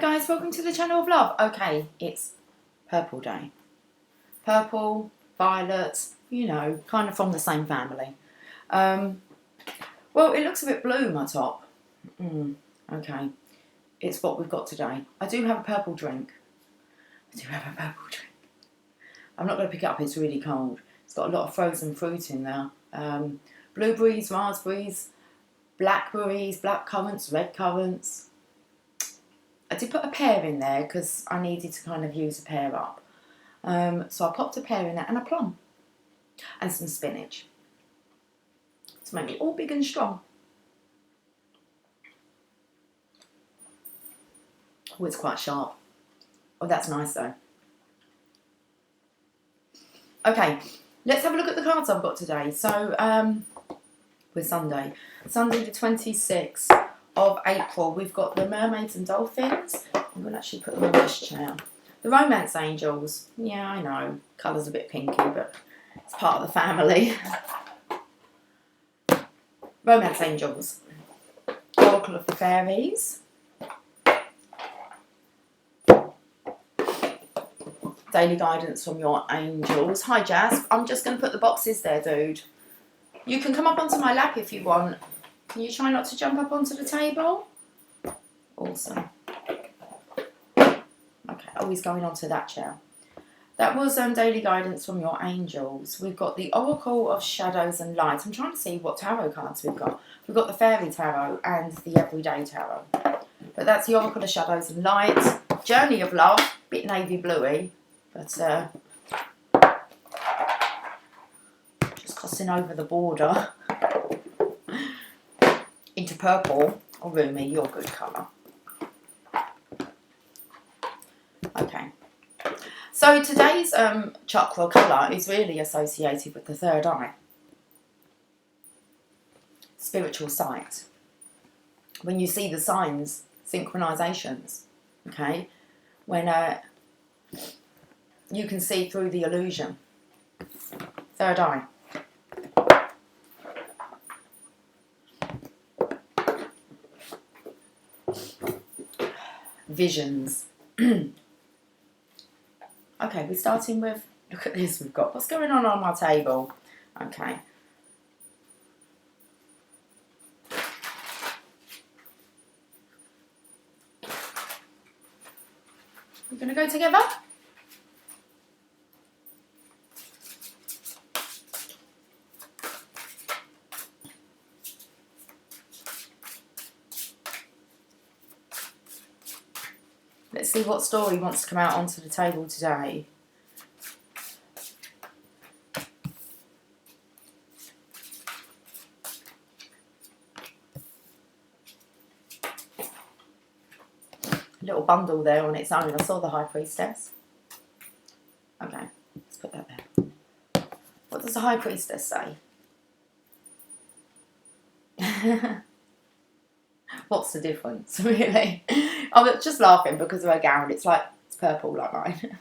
guys, welcome to the channel of love. Okay, it's purple day. Purple, violet, you know, kind of from the same family. Well, it looks a bit blue, my top. Okay, it's what we've got today. I do have a purple drink. I'm not going to pick it up, it's really cold. It's got a lot of frozen fruit in there. Blueberries, raspberries, blackberries, black currants, red currants. I did put a pear in there because I needed to kind of use a pear up. So I popped a pear in there and a plum. And some spinach. To make it all big and strong. Oh, it's quite sharp. Oh, that's nice though. Okay, let's have a look at the cards I've got today. So, we're Sunday the 26th of April. We've got the mermaids and dolphins. I'm going to actually put them on this chair. The romance angels. Yeah, I know. Colour's a bit pinky, but it's part of the family. Romance angels. Oracle of the fairies. Daily guidance from your angels. Hi, Jazz. I'm just going to put the boxes there, dude. You can come up onto my lap if you want. Can you try not to jump up onto the table? Awesome. Okay, oh, he's going onto that chair. That was daily guidance from your angels. We've got the Oracle of Shadows and Light. I'm trying to see what tarot cards we've got. We've got the Fairy Tarot and the Everyday Tarot. But that's the Oracle of Shadows and Light. Journey of Love. Bit navy bluey. But just crossing over the border into purple. Oh, Rumi, you're a good colour. Okay. So today's chakra colour is really associated with the third eye. Spiritual sight. When you see the signs, synchronizations, okay? When you can see through the illusion. Third eye. Visions. Okay, we're starting with, look at this we've got. What's going on my table? Okay. We're going to go together. Let's see what story wants to come out onto the table today. A little bundle there on its own. I saw the High Priestess. Okay, let's put that there. What does the High Priestess say? What's the difference, really? I was just laughing because of her gown. It's like, it's purple like mine.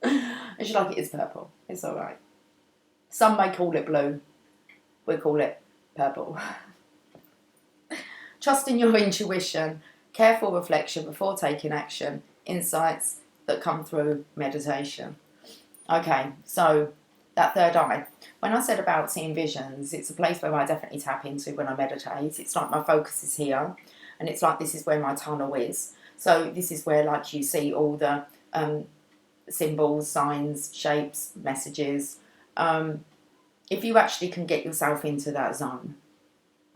And she's like, it is purple. It's alright. Some may call it blue. We call it purple. Trust in your intuition. Careful reflection before taking action. Insights that come through meditation. Okay, so that third eye. When I said about seeing visions, it's a place where I definitely tap into when I meditate. It's like my focus is here. And it's like this is where my tunnel is. So this is where, like, you see all the symbols, signs, shapes, messages. If you actually can get yourself into that zone.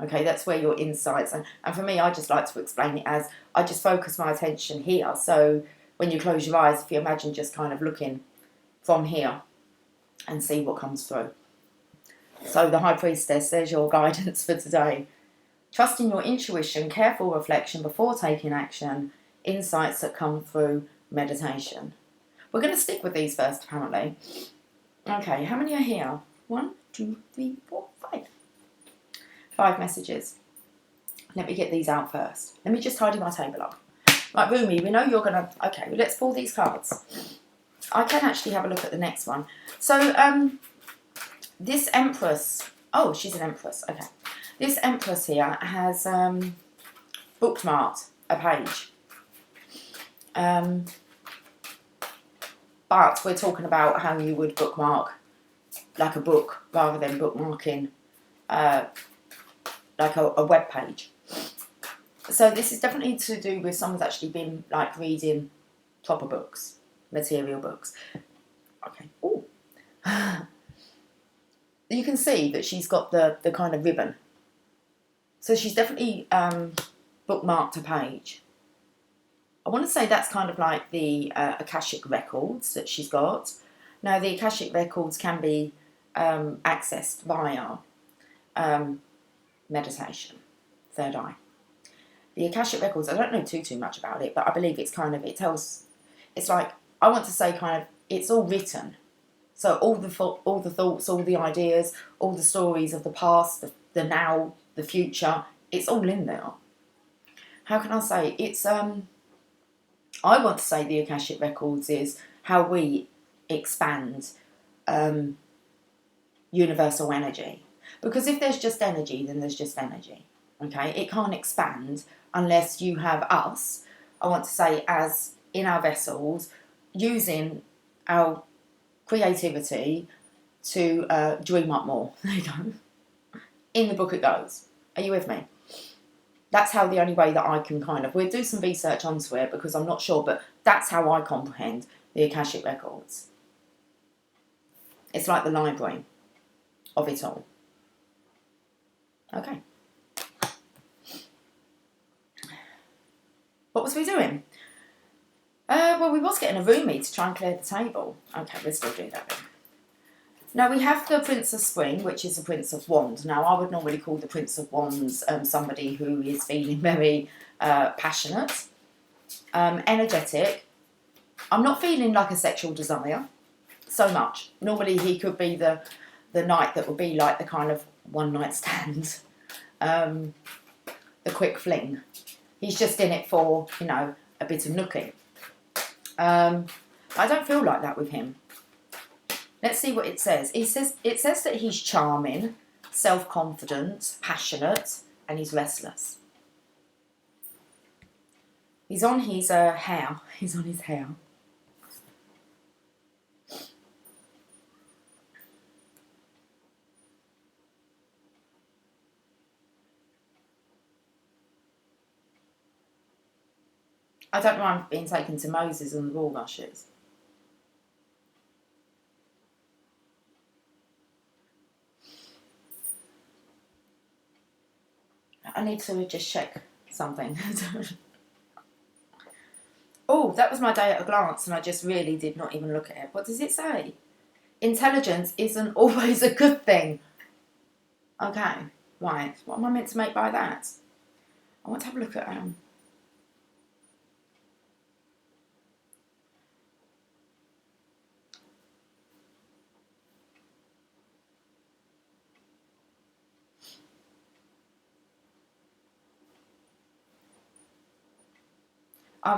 Okay, that's where your insights... And for me, I just like to explain it as I just focus my attention here. So when you close your eyes, if you imagine just kind of looking from here and see what comes through. So the High Priestess, there's your guidance for today. Trust in your intuition, careful reflection before taking action, insights that come through meditation. We're going to stick with these first, apparently. Okay, how many are here? 1, 2, 3, 4, 5. 5 messages. Let me get these out first. Let me just tidy my table up. Right, Rumi, we know you're going to... Okay, well, let's pull these cards. I can actually have a look at the next one. So, this Empress... Oh, she's an Empress. Okay. This Empress here has bookmarked a page. But we're talking about how you would bookmark like a book rather than bookmarking like a web page. So this is definitely to do with someone's actually been like reading proper books, material books. Okay. Ooh. You can see that she's got the kind of ribbon. So she's definitely bookmarked a page. I want to say that's kind of like the Akashic records that she's got. Now the Akashic records can be accessed via meditation, third eye. The Akashic records, I don't know too much about it, but I believe it's kind of, it tells, it's like, I want to say kind of, it's all written. So all the thoughts, all the ideas, all the stories of the past, the now, the future, it's all in there. How can I say? It's, I want to say the Akashic records is how we expand universal energy. Because if there's just energy, then there's just energy. Okay? It can't expand unless you have us, I want to say, as in our vessels, using our creativity to dream up more. There you go. In the book it goes. Are you with me? That's how the only way that I can kind of... We'll do some research onto it because I'm not sure, but that's how I comprehend the Akashic records. It's like the library of it all. Okay. What was we doing? Well, we was getting a roomie to try and clear the table. Okay, we'll still do that then. Now, we have the Prince of Spring, which is the Prince of Wands. Now, I would normally call the Prince of Wands somebody who is feeling very passionate, energetic. I'm not feeling like a sexual desire so much. Normally, he could be the knight that would be like the kind of one-night stand, the quick fling. He's just in it for, you know, a bit of nooking. I don't feel like that with him. Let's see what it says. It says that he's charming, self-confident, passionate, and he's restless. He's on his hair. He's on his hair. I don't know why I'm being taken to Moses and the bulrushes. I need to just check something. Oh, that was my day at a glance and I just really did not even look at it. What does it say? Intelligence isn't always a good thing. Okay, right. What am I meant to make by that? I want to have a look at...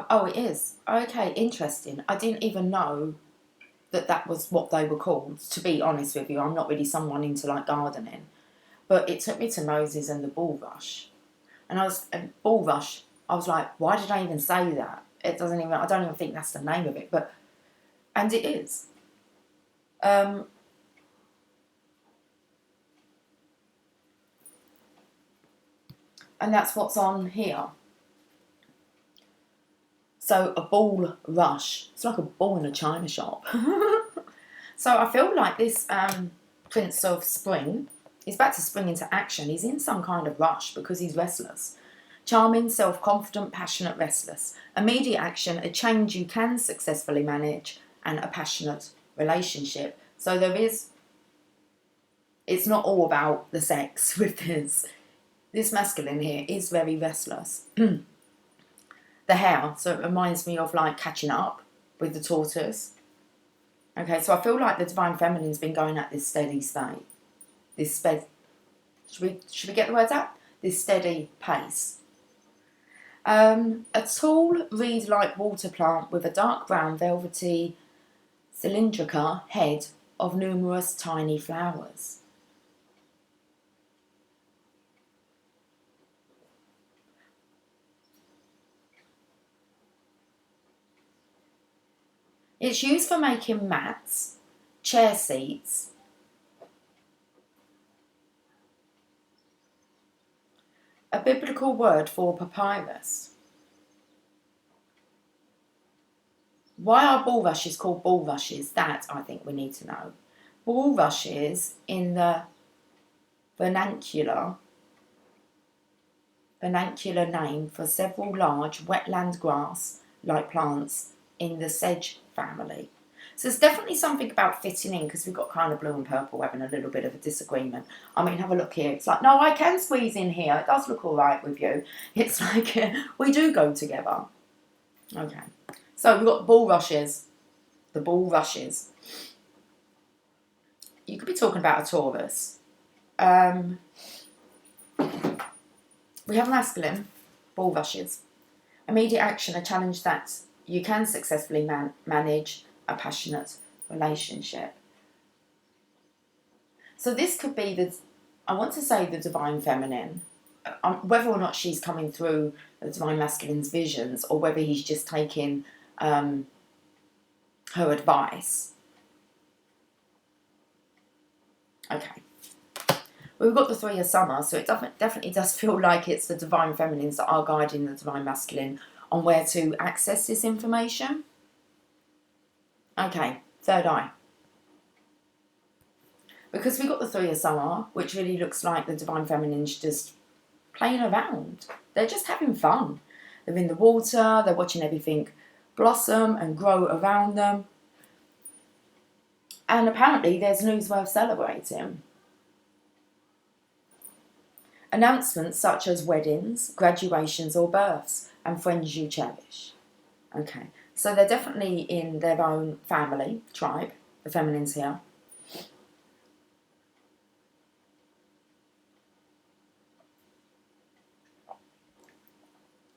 oh, it is. Okay, interesting. I didn't even know that was what they were called, to be honest with you. I'm not really someone into, like, gardening. But it took me to Moses and the bulrush. And I was like, why did I even say that? I don't even think that's the name of it. And it is. And that's what's on here. So a ball rush. It's like a ball in a china shop. So I feel like this Prince of Spring is about to spring into action. He's in some kind of rush because he's restless. Charming, self-confident, passionate, restless. Immediate action, a change you can successfully manage, and a passionate relationship. So it's not all about the sex with this. This masculine here is very restless. The hair, so it reminds me of like catching up with the tortoise. Okay, so I feel like the Divine Feminine's been going at this steady state. Should we get the words out? This steady pace. A tall reed-like water plant with a dark brown velvety cylindrical head of numerous tiny flowers. It's used for making mats, chair seats, a biblical word for papyrus. Why are bulrushes called bulrushes? That I think we need to know. Bulrushes in the vernacular name for several large wetland grass-like plants in the sedge family. So there's definitely something about fitting in, because we've got kind of blue and purple having a little bit of a disagreement. I mean, have a look here. It's like, no, I can squeeze in here. It does look all right with you. It's like we do go together. Okay. So we've got bulrushes. The bulrushes. You could be talking about a Taurus. We have masculine, bulrushes. Immediate action, a challenge that you can successfully manage a passionate relationship. So this could be I want to say the divine feminine. Whether or not she's coming through the divine masculine's visions, or whether he's just taking her advice. Okay. We've got the Three of Summer, so it definitely does feel like it's the divine feminines that are guiding the divine masculine on where to access this information. Okay, third eye. Because we've got the Three of Summer, which really looks like the divine feminine's just playing around. They're just having fun. They're in the water, they're watching everything blossom and grow around them. And apparently there's news worth celebrating. Announcements such as weddings, graduations or births, and friends you cherish. Okay, so they're definitely in their own family, tribe, the feminines here.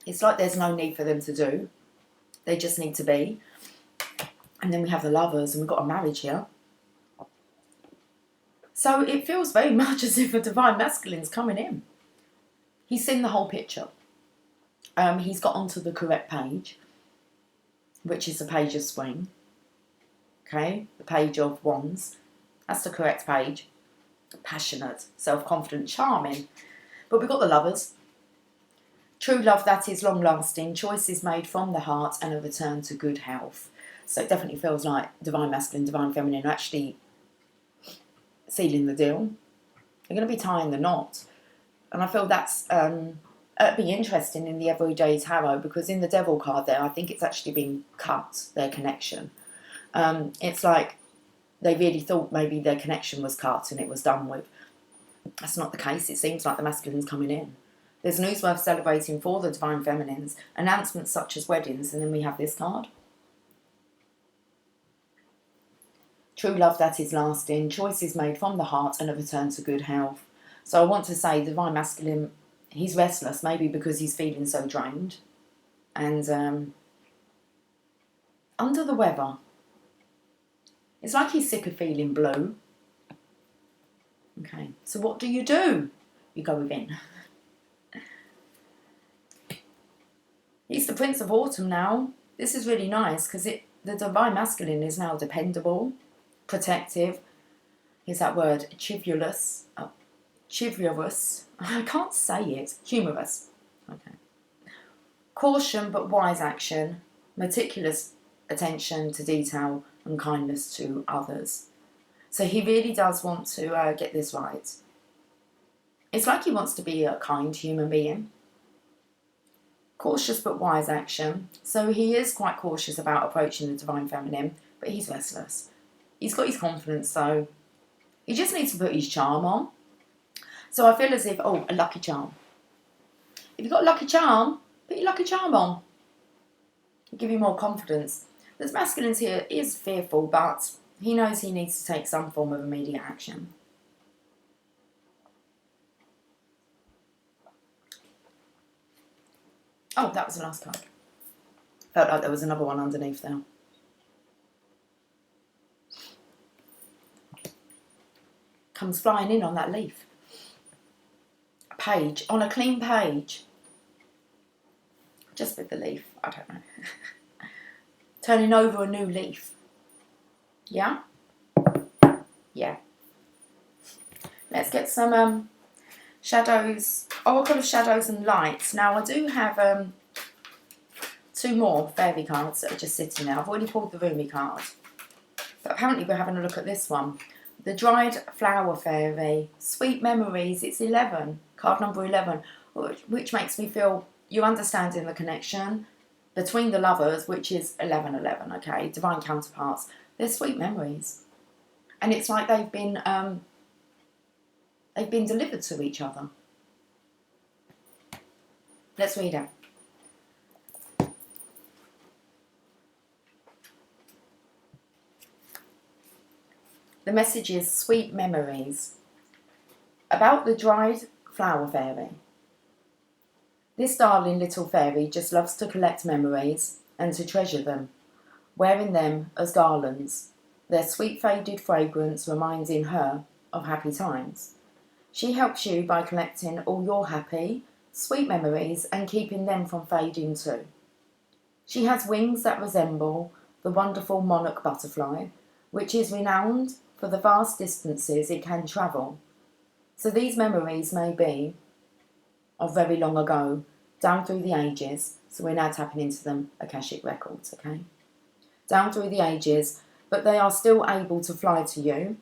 It's like there's no need for them to do. They just need to be. And then we have the Lovers, and we've got a marriage here. So it feels very much as if a divine masculine's coming in. He's seen the whole picture. He's got onto the correct page, which is the page of Spring. Okay, the page of Wands. That's the correct page. Passionate, self-confident, charming. But we've got the Lovers. True love that is long-lasting, choices made from the heart, and a return to good health. So it definitely feels like divine masculine, divine feminine are actually sealing the deal. They're going to be tying the knot. And I feel that's it'd be interesting in the Everyday Tarot, because in the Devil card there, I think it's actually been cut, their connection. It's like they really thought maybe their connection was cut and it was done with. That's not the case. It seems like the masculine's coming in. There's news worth celebrating for the divine feminines, announcements such as weddings, and then we have this card. True love that is lasting, choices made from the heart, and a return to good health. So I want to say divine masculine, he's restless, maybe because he's feeling so drained and under the weather. It's like he's sick of feeling blue. Okay, so what do? You go within. He's the Prince of Autumn now. This is really nice because the divine masculine is now dependable, protective. Here's that word, chivalrous. Chivalrous. I can't say it. Humorous. Okay. Caution but wise action, meticulous attention to detail, and kindness to others. So he really does want to get this right. It's like he wants to be a kind human being. Cautious but wise action. So he is quite cautious about approaching the divine feminine, but he's restless. He's got his confidence, so he just needs to put his charm on. So I feel as if, a lucky charm. If you've got a lucky charm, put your lucky charm on. It'll give you more confidence. This masculine here is fearful, but he knows he needs to take some form of immediate action. Oh, that was the last card. Felt like there was another one underneath there. Comes flying in on that leaf. A page, on a clean page. Just with the leaf, I don't know. turning over a new leaf. Yeah? Yeah. Let's get some shadows, Oracle of Shadows and Lights. Now, I do have 2 more fairy cards that are just sitting there. I've already pulled the Rumi card. But apparently we're having a look at this one. The Dried Flower Fairy. Sweet Memories. It's 11. Card number 11. Which makes me feel you're understanding the connection between the lovers, which is 1111, okay? Divine counterparts. They're sweet memories. And it's like they've been delivered to each other. Let's read it. The message is sweet memories. About the dried flower fairy. This darling little fairy just loves to collect memories and to treasure them, wearing them as garlands, their sweet faded fragrance reminding her of happy times. She helps you by collecting all your happy, sweet memories and keeping them from fading too. She has wings that resemble the wonderful monarch butterfly, which is renowned for the vast distances it can travel. So these memories may be of very long ago, down through the ages, so we're now tapping into them Akashic records, okay? Down through the ages, but they are still able to fly to you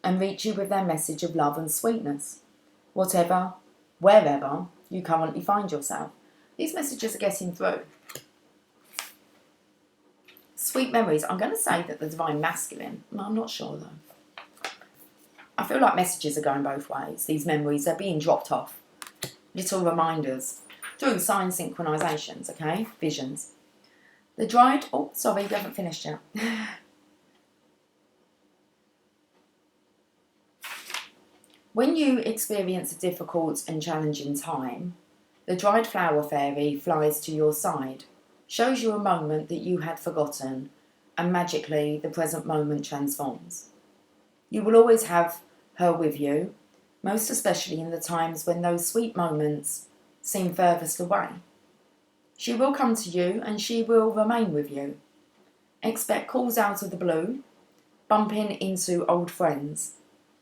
and reach you with their message of love and sweetness, whatever, wherever you currently find yourself. These messages are getting through. Sweet memories. I'm going to say that the Divine Masculine, I'm not sure though. I feel like messages are going both ways. These memories are being dropped off. Little reminders through sign synchronizations, okay? Visions. The dried... Oh, sorry, you haven't finished yet. When you experience a difficult and challenging time, the dried flower fairy flies to your side, shows you a moment that you had forgotten, and magically the present moment transforms. You will always have her with you, most especially in the times when those sweet moments seem furthest away. She will come to you and she will remain with you. Expect calls out of the blue, bumping into old friends,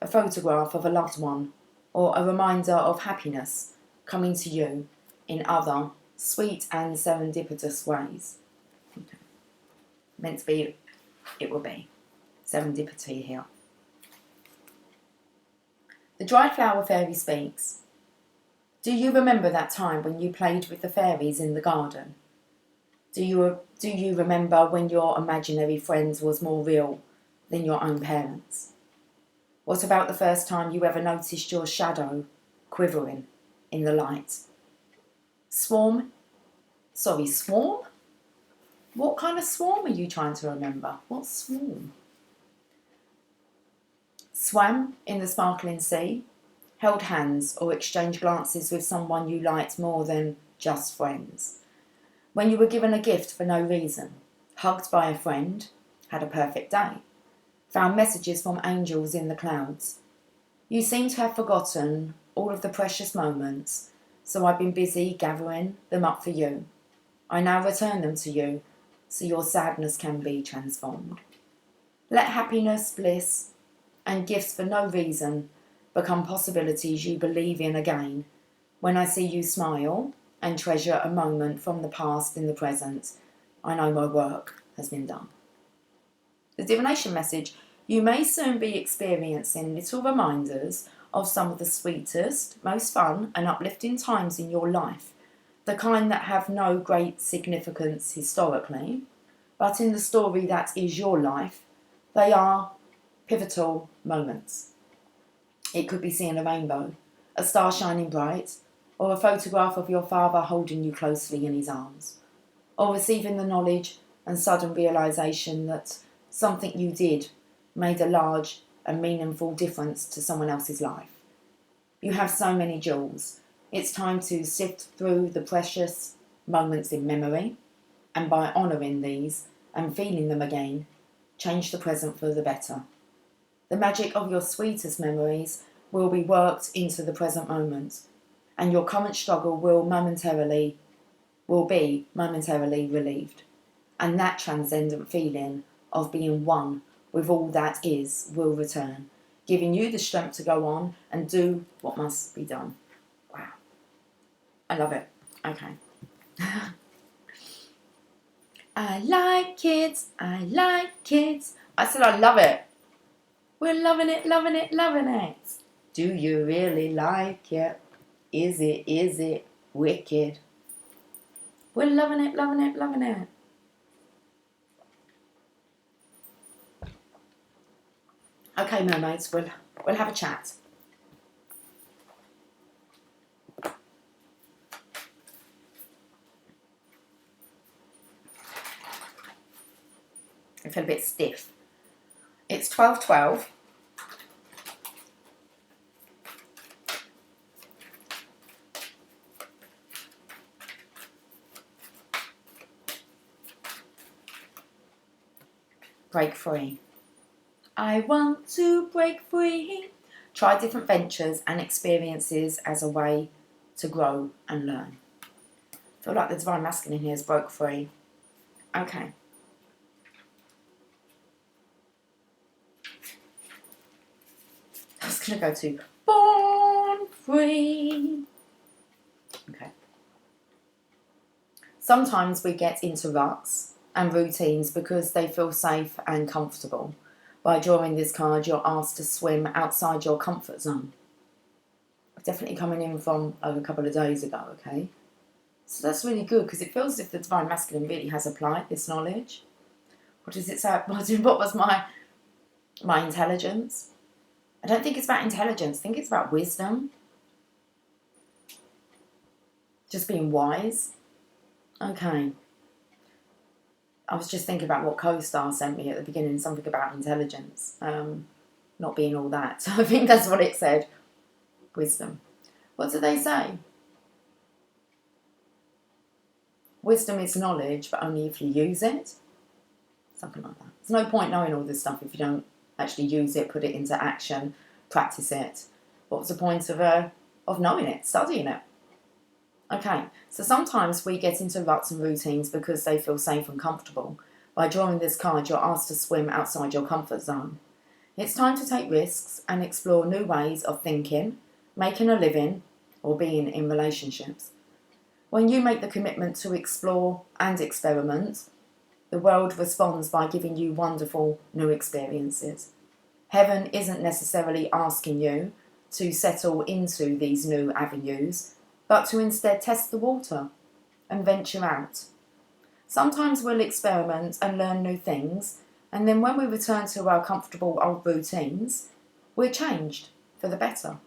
a photograph of a loved one, or a reminder of happiness coming to you in other sweet and serendipitous ways. Okay. Meant to be, it will be. Serendipity here. The dried flower fairy speaks. Do you remember that time when you played with the fairies in the garden? Do you remember when your imaginary friends was more real than your own parents? What about the first time you ever noticed your shadow quivering in the light? Swarm? What kind of swarm are you trying to remember? What swarm? Swam in the sparkling sea, held hands or exchanged glances with someone you liked more than just friends. When you were given a gift for no reason, hugged by a friend, had a perfect day, found messages from angels in the clouds. You seem to have forgotten all of the precious moments, so I've been busy gathering them up for you. I now return them to you, so your sadness can be transformed. Let happiness, bliss, and gifts for no reason become possibilities you believe in again when I see you smile and treasure a moment from the past in the present. I know my work has been done. The Divination Message. You may soon be experiencing little reminders of some of the sweetest, most fun and uplifting times in your life, the kind that have no great significance historically, but in the story that is your life, they are pivotal moments. It could be seeing a rainbow, a star shining bright, or a photograph of your father holding you closely in his arms, or receiving the knowledge and sudden realization that something you did made a large and meaningful difference to someone else's life. You have so many jewels. It's time to sift through the precious moments in memory, and by honouring these and feeling them again, change the present for the better. The magic of your sweetest memories will be worked into the present moment, and your current struggle will be momentarily relieved. and that transcendent feeling of being one with all that is will return, giving you the strength to go on and do what must be done. Wow. I love it. Okay. I like kids. I like kids. I said I love it. We're loving it, loving it, loving it. Do you really like it? Is it wicked? We're loving it, loving it, loving it. Okay, mermaids, we'll have a chat. I feel a bit stiff. It's 12:12. Break free. I want to break free. Try different ventures and experiences as a way to grow and learn. I feel like the Divine Masculine here has broke free. Okay. I was going to go to Born Free. Okay. Sometimes we get into ruts and routines because they feel safe and comfortable. By drawing this card, you're asked to swim outside your comfort zone. Definitely coming in from a couple of days ago, okay? So that's really good because it feels as if the Divine Masculine really has applied this knowledge. What does it say? What was my intelligence? I don't think it's about intelligence. I think it's about wisdom. Just being wise. Okay. I was just thinking about what co-star sent me at the beginning, something about intelligence, not being all that. So I think that's what it said. Wisdom. What do they say? Wisdom is knowledge, but only if you use it. Something like that. There's no point knowing all this stuff if you don't actually use it, put it into action, practice it. What's the point of knowing it, studying it? Okay, so sometimes we get into ruts and routines because they feel safe and comfortable. By drawing this card, you're asked to swim outside your comfort zone. It's time to take risks and explore new ways of thinking, making a living, or being in relationships. When you make the commitment to explore and experiment, the world responds by giving you wonderful new experiences. Heaven isn't necessarily asking you to settle into these new avenues, but to instead test the water and venture out. Sometimes we'll experiment and learn new things, and then when we return to our comfortable old routines, we're changed for the better.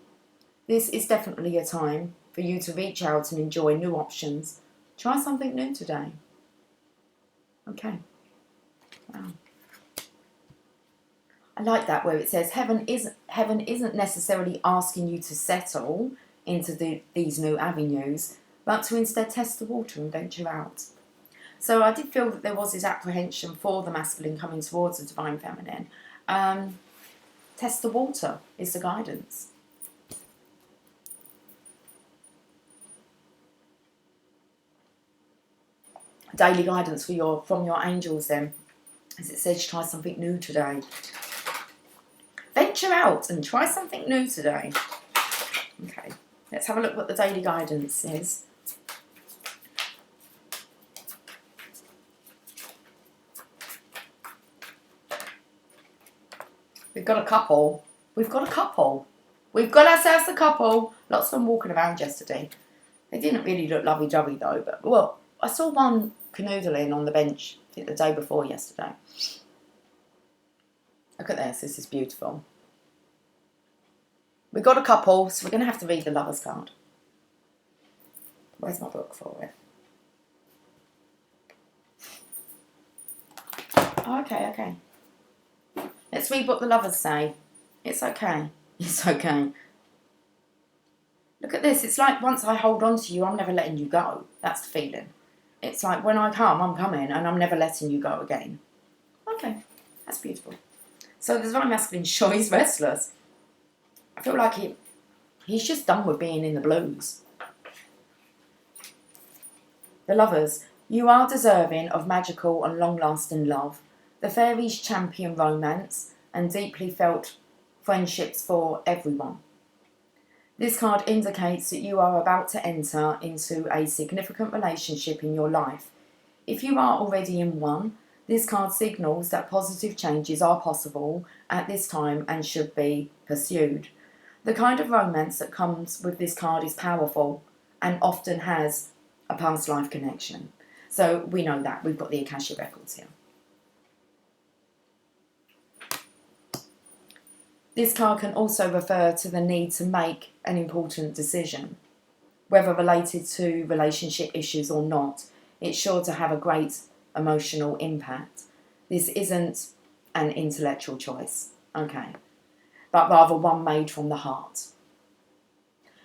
This is definitely a time for you to reach out and enjoy new options. Try something new today. Okay. Wow. I like that where it says heaven isn't necessarily asking you to settle into these new avenues, but to instead test the water and venture out. So I did feel that there was this apprehension for the masculine coming towards the divine feminine. Test the water is the guidance. Daily guidance from your angels then, as it says, try something new today. Venture out and try something new today. Okay. Let's have a look what the daily guidance is. We've got a couple. We've got a couple. We've got ourselves a couple. Lots of them walking around yesterday. They didn't really look lovey-dovey though, but well, I saw one canoodling on the bench, I think the day before yesterday. Look at this. This is beautiful. We've got a couple, so we're going to have to read the Lover's card. Where's my book for it? Oh, okay. Let's read what the Lovers say. It's okay. It's okay. Look at this. It's like once I hold on to you, I'm never letting you go. That's the feeling. It's like when I come, I'm coming, and I'm never letting you go again. Okay. That's beautiful. So the Divine Masculine sure he's restless. I feel like he's just done with being in the blues. The Lovers, You are deserving of magical and long-lasting love. The fairies champion romance and deeply felt friendships for everyone. This card indicates that you are about to enter into a significant relationship in your life. If you are already in one, this card signals that positive changes are possible at this time and should be pursued. The kind of romance that comes with this card is powerful and often has a past life connection. So we know that. We've got the Akashic records here. This card can also refer to the need to make an important decision. Whether related to relationship issues or not, it's sure to have a great emotional impact. This isn't an intellectual choice, okay, but rather one made from the heart.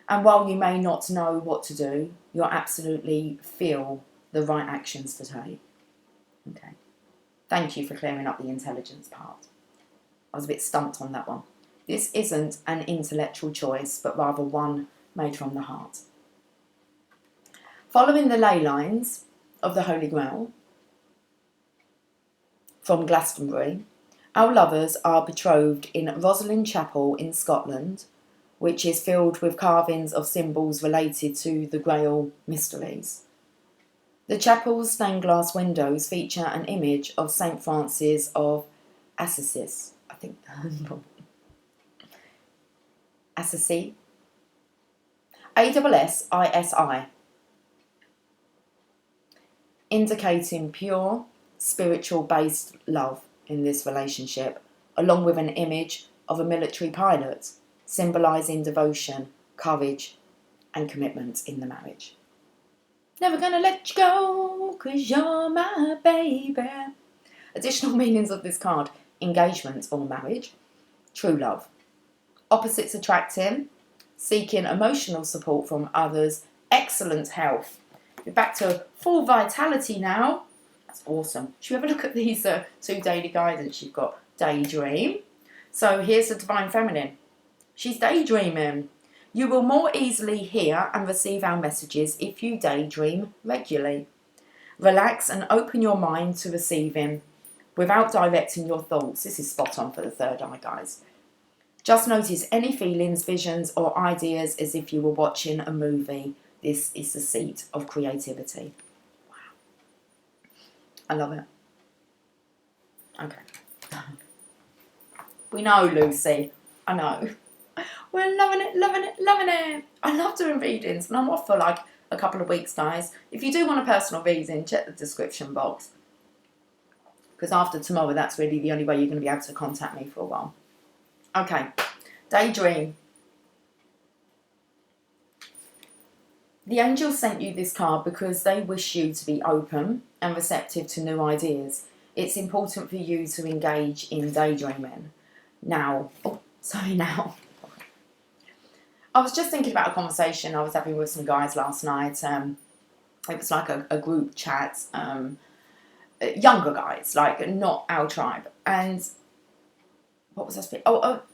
And while you may not know what to do, you'll absolutely feel the right actions to take. Okay. Thank you for clearing up the intelligence part. I was a bit stumped on that one. This isn't an intellectual choice, but rather one made from the heart. Following the ley lines of the Holy Grail from Glastonbury, our lovers are betrothed in Rosslyn Chapel in Scotland, which is filled with carvings of symbols related to the Grail mysteries. The chapel's stained glass windows feature an image of St. Francis of Assisi. I think Assisi. Assisi. Indicating pure, spiritual-based love in this relationship, along with an image of a military pilot, symbolising devotion, courage, and commitment in the marriage. Never gonna let you go, 'cause you're my baby. Additional meanings of this card: engagement or marriage, true love, opposites attracting, seeking emotional support from others, excellent health. We're back to full vitality now. That's awesome. Should we have a look at these two daily guidance? You've got daydream. So here's the Divine Feminine. She's daydreaming. You will more easily hear and receive our messages if you daydream regularly. Relax and open your mind to receiving without directing your thoughts. This is spot on for the third eye, guys. Just notice any feelings, visions, or ideas as if you were watching a movie. This is the seat of creativity. Wow. I love it. Okay. We know, Lucy. I know. We're loving it, loving it, loving it. I love doing readings, and I'm off for like a couple of weeks, guys. If you do want a personal reading, check the description box. Because after tomorrow, that's really the only way you're going to be able to contact me for a while. Okay, daydream. The angels sent you this card because they wish you to be open and receptive to new ideas. It's important for you to engage in daydreaming. Now, I was just thinking about a conversation I was having with some guys last night. It was like a group chat, younger guys, like not our tribe. And what was I speaking?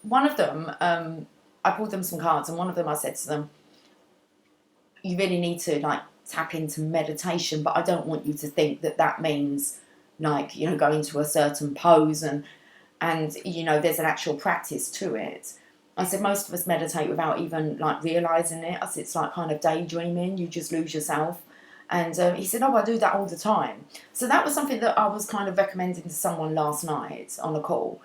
One of them, I pulled them some cards, and one of them I said to them, you really need to like tap into meditation, but I don't want you to think that that means like, you know, going to a certain pose and you know, there's an actual practice to it. I said most of us meditate without even like realising it. I said it's like kind of daydreaming, you just lose yourself. And he said, oh, I do that all the time. So that was something that I was kind of recommending to someone last night on a call.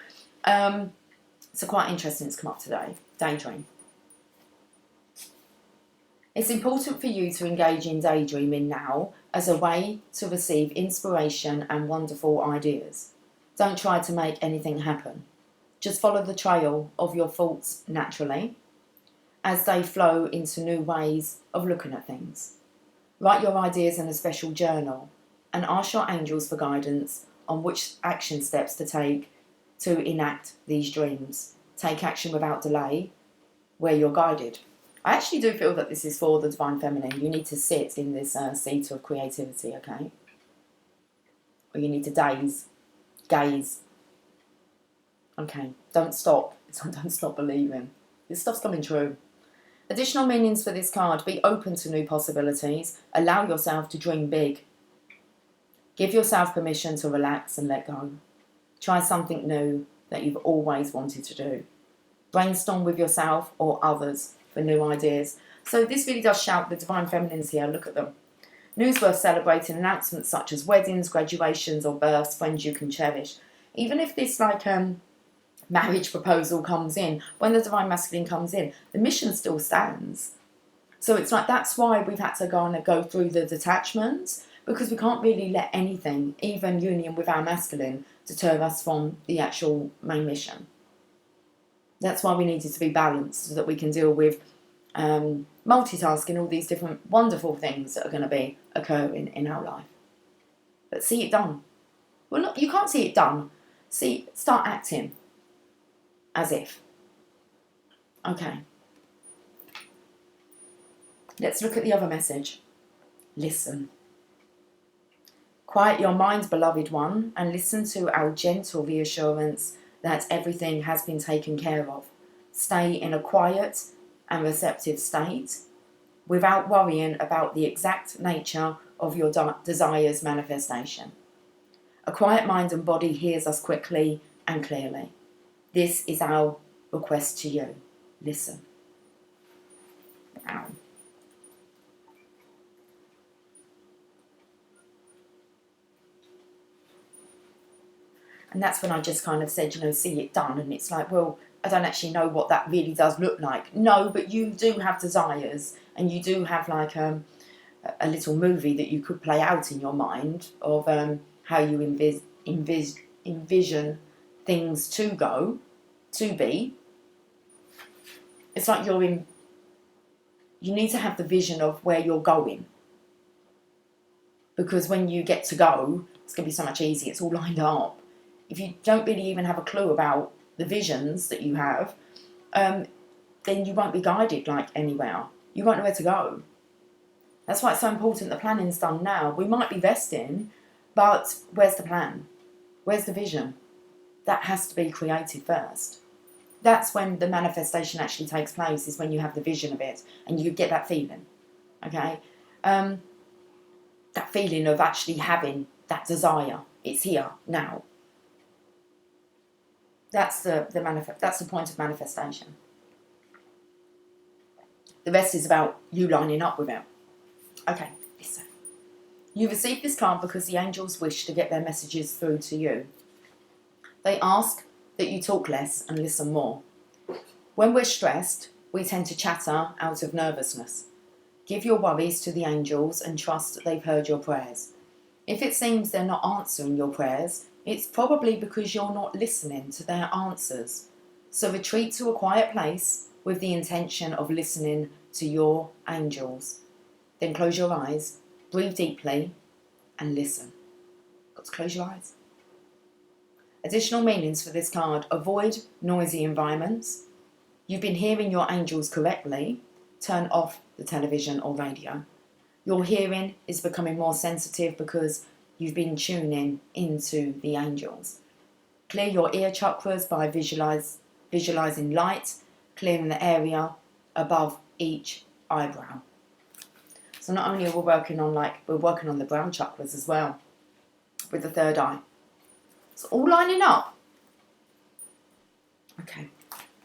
So quite interesting to come up today. Daydream. It's important for you to engage in daydreaming now as a way to receive inspiration and wonderful ideas. Don't try to make anything happen. Just follow the trail of your thoughts naturally as they flow into new ways of looking at things. Write your ideas in a special journal and ask your angels for guidance on which action steps to take to enact these dreams. Take action without delay where you're guided. I actually do feel that this is for the Divine Feminine. You need to sit in this seat of creativity, okay? Or you need to gaze. Okay, don't stop. Don't stop believing. This stuff's coming true. Additional meanings for this card. Be open to new possibilities. Allow yourself to dream big. Give yourself permission to relax and let go. Try something new that you've always wanted to do. Brainstorm with yourself or others for new ideas. So this really does shout the divine feminines here. Look at them. News worth celebrating, announcements such as weddings, graduations or births, friends you can cherish. Even if this marriage proposal comes in, when the divine masculine comes in, the mission still stands. So it's like, that's why we've had to go through the detachments, because we can't really let anything, even union with our masculine, deter us from the actual main mission. That's why we needed to be balanced, so that we can deal with multitasking, all these different wonderful things that are going to be occurring in our life. But see it done. Well, look, you can't see it done. Start acting as if. Okay. Let's look at the other message. Listen. Quiet your mind, beloved one, and listen to our gentle reassurance that everything has been taken care of. Stay in a quiet and receptive state without worrying about the exact nature of your desire's manifestation. A quiet mind and body hears us quickly and clearly. This is our request to you. Listen. Wow. And that's when I just kind of said, see it done. And it's like, well, I don't actually know what that really does look like. No, but you do have desires, and you do have a little movie that you could play out in your mind of how you envision things to be. It's like you need to have the vision of where you're going. Because when you get to go, it's going to be so much easier. It's all lined up. If you don't really even have a clue about the visions that you have, then you won't be guided anywhere. You won't know where to go. That's why it's so important the planning's done now. We might be vesting, but where's the plan? Where's the vision? That has to be created first. That's when the manifestation actually takes place, is when you have the vision of it and you get that feeling. Okay? That feeling of actually having that desire. It's here, now. That's that's the point of manifestation. The rest is about you lining up with it. Okay, listen. You received this card because the angels wish to get their messages through to you. They ask that you talk less and listen more. When we're stressed, we tend to chatter out of nervousness. Give your worries to the angels and trust that they've heard your prayers. If it seems they're not answering your prayers, it's probably because you're not listening to their answers. So retreat to a quiet place with the intention of listening to your angels. Then close your eyes, breathe deeply, and listen. Got to close your eyes. Additional meanings for this card. Avoid noisy environments. You've been hearing your angels correctly. Turn off the television or radio. Your hearing is becoming more sensitive because you've been tuning into the angels. Clear your ear chakras by visualizing light, clearing the area above each eyebrow. So not only are we working on we're working on the brown chakras as well, with the third eye. It's all lining up. Okay.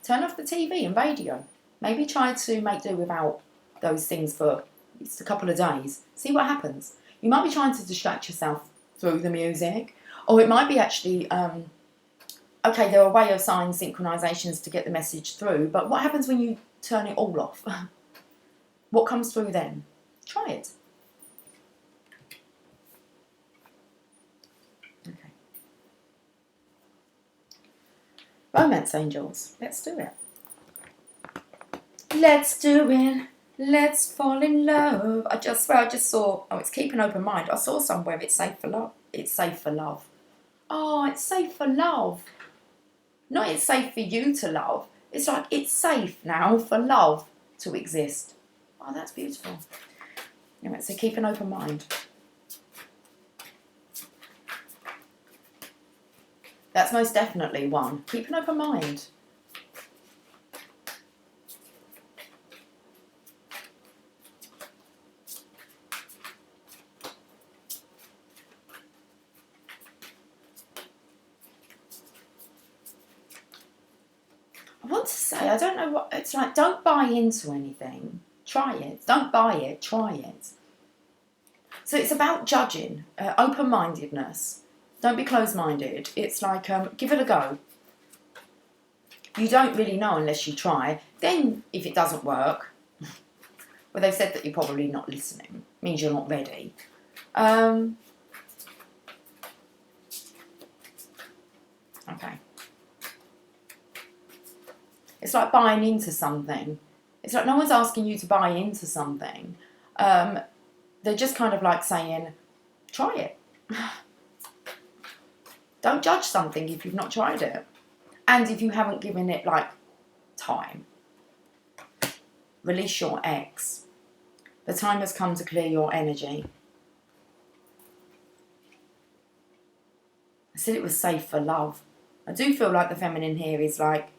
Turn off the TV and radio. Maybe try to make do without those things for just a couple of days. See what happens. You might be trying to distract yourself through the music, or it might be actually, okay, there are way of sign synchronizations to get the message through, but what happens when you turn it all off? What comes through then? Try it. Okay. Romance angels. Let's do it. Let's do it. Let's fall in love. I just saw, it's keep an open mind. I saw somewhere it's safe for love. It's safe for love. Oh, it's safe for love. Not it's safe for you to love. It's like it's safe now for love to exist. Oh, that's beautiful. Anyway, so keep an open mind. That's most definitely one. Keep an open mind. want to say, I don't know what, it's like, don't buy into anything. Try it. Don't buy it, try it. So it's about judging, open-mindedness. Don't be closed-minded. It's like, give it a go. You don't really know unless you try. Then, if it doesn't work, well, they've said that you're probably not listening. Means you're not ready. Okay. It's like buying into something. It's like no one's asking you to buy into something. They're just kind of like saying, try it. Don't judge something if you've not tried it. And if you haven't given it, like, time. Release your ex. The time has come to clear your energy. I said it was safe for love. I do feel like the feminine here is like,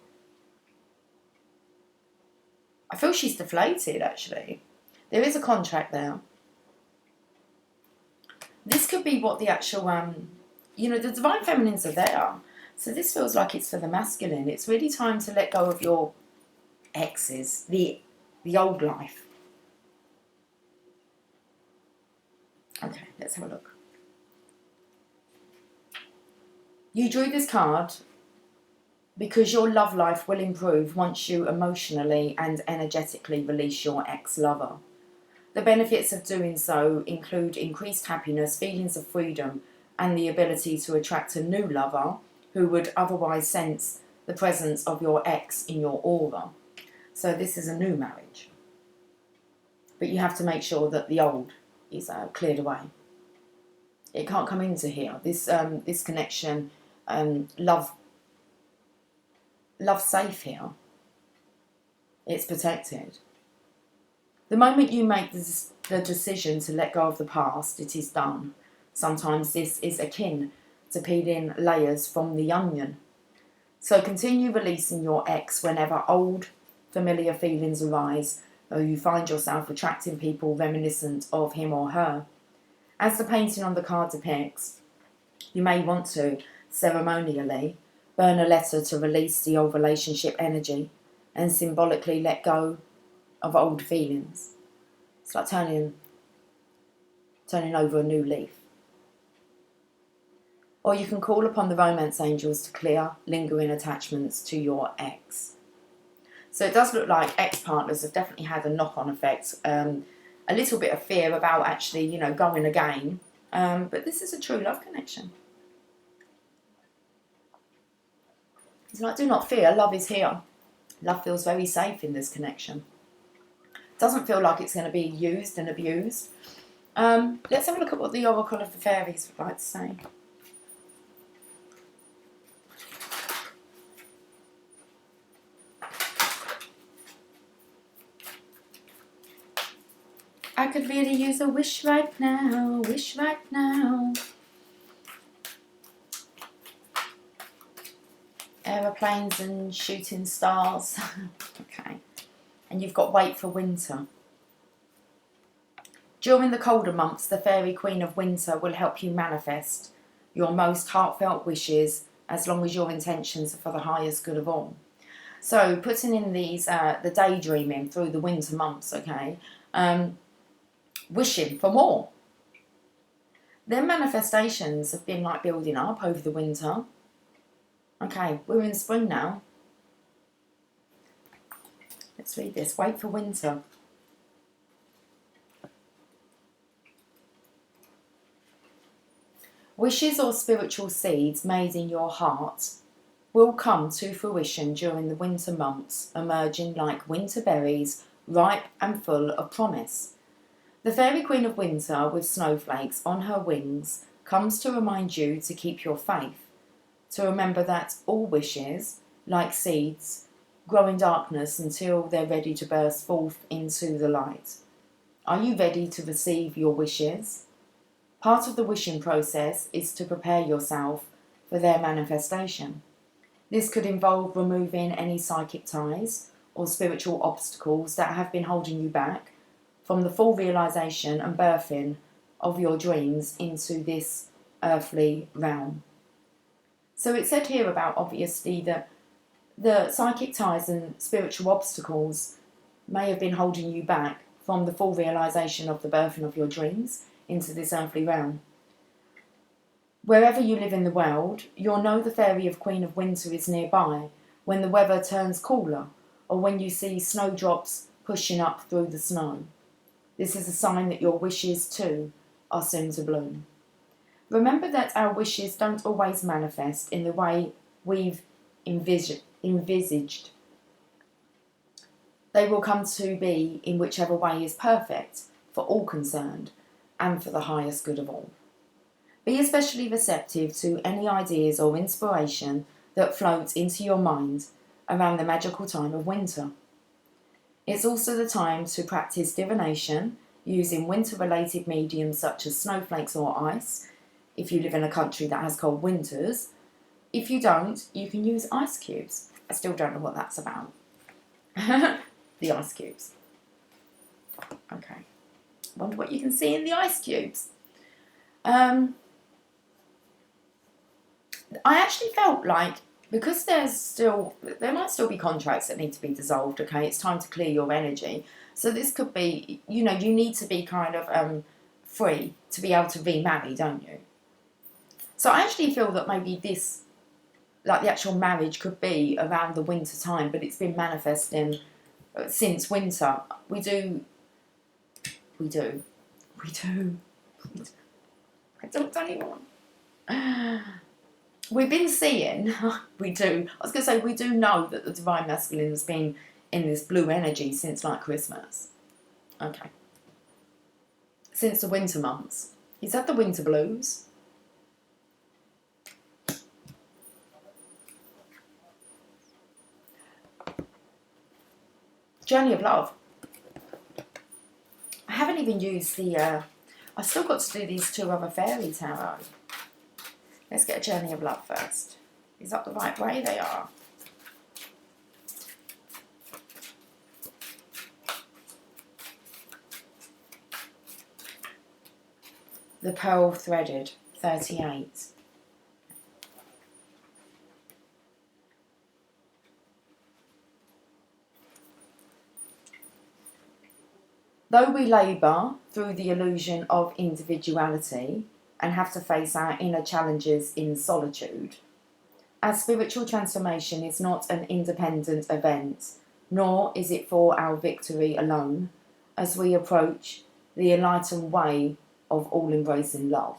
I feel she's deflated, actually. There is a contract there. This could be what the actual, you know, the divine feminines are there. So this feels like it's for the masculine. It's really time to let go of your exes, the old life. Okay, let's have a look. You drew this card because your love life will improve once you emotionally and energetically release your ex-lover. The benefits of doing so include increased happiness, feelings of freedom, and the ability to attract a new lover who would otherwise sense the presence of your ex in your aura. So this is a new marriage. But you have to make sure that the old is cleared away. It can't come into here. This this connection, love safe here. It's protected. The moment you make the decision to let go of the past, it is done. Sometimes this is akin to peeling layers from the onion. So continue releasing your ex whenever old, familiar feelings arise, or you find yourself attracting people reminiscent of him or her. As the painting on the card depicts, you may want to, ceremonially, burn a letter to release the old relationship energy and symbolically let go of old feelings. It's like turning over a new leaf. Or you can call upon the romance angels to clear lingering attachments to your ex. So it does look like ex-partners have definitely had a knock-on effect. A little bit of fear about actually, you know, going again. But this is a true love connection. It's like, do not fear, love is here. Love feels very safe in this connection. Doesn't feel like it's going to be used and abused. Let's have a look at what the Oracle of the Fairies would like to say. I could really use a wish right now, wish right now. Aeroplanes and shooting stars. Okay. And you've got wait for winter. During the colder months, the Fairy Queen of Winter will help you manifest your most heartfelt wishes as long as your intentions are for the highest good of all. So putting in these, the daydreaming through the winter months, okay, wishing for more. Their manifestations have been like building up over the winter. Okay, we're in spring now. Let's read this. Wait for winter. Wishes or spiritual seeds made in your heart will come to fruition during the winter months, emerging like winter berries, ripe and full of promise. The Fairy Queen of Winter, with snowflakes on her wings, comes to remind you to keep your faith, to remember that all wishes, like seeds, grow in darkness until they're ready to burst forth into the light. Are you ready to receive your wishes? Part of the wishing process is to prepare yourself for their manifestation. This could involve removing any psychic ties or spiritual obstacles that have been holding you back from the full realization and birthing of your dreams into this earthly realm. So it said here about, obviously, that The psychic ties and spiritual obstacles may have been holding you back from the full realisation of the birthing of your dreams into this earthly realm. Wherever you live in the world, you'll know the fairy of Queen of Winter is nearby when the weather turns cooler or when you see snowdrops pushing up through the snow. This is a sign that your wishes too are soon to bloom. Remember that our wishes don't always manifest in the way we've envisaged. They will come to be in whichever way is perfect for all concerned and for the highest good of all. Be especially receptive to any ideas or inspiration that float into your mind around the magical time of winter. It's also the time to practice divination using winter-related mediums such as snowflakes or ice, if you live in a country that has cold winters. If you don't, you can use ice cubes. I still don't know what that's about. The ice cubes. Okay. Wonder what you can see in the ice cubes. I actually felt like, because there might still be contracts that need to be dissolved, okay, it's time to clear your energy. So this could be, you need to be kind of free to be able to remarry, don't you? So I actually feel that maybe this, like the actual marriage could be around the winter time, but it's been manifesting since winter. We do. I don't even want. We've been seeing, we do, I was going to say, we do know that the Divine Masculine has been in this blue energy since like Christmas. Okay. Since the winter months. Is that the winter blues? Journey of Love. I haven't even used the, I've still got to do these two other fairy tarot. Let's get a Journey of Love first. Is that the right way? They are. The Pearl Threaded, 38. Though we labour through the illusion of individuality and have to face our inner challenges in solitude, our spiritual transformation is not an independent event, nor is it for our victory alone, as we approach the enlightened way of all-embracing love.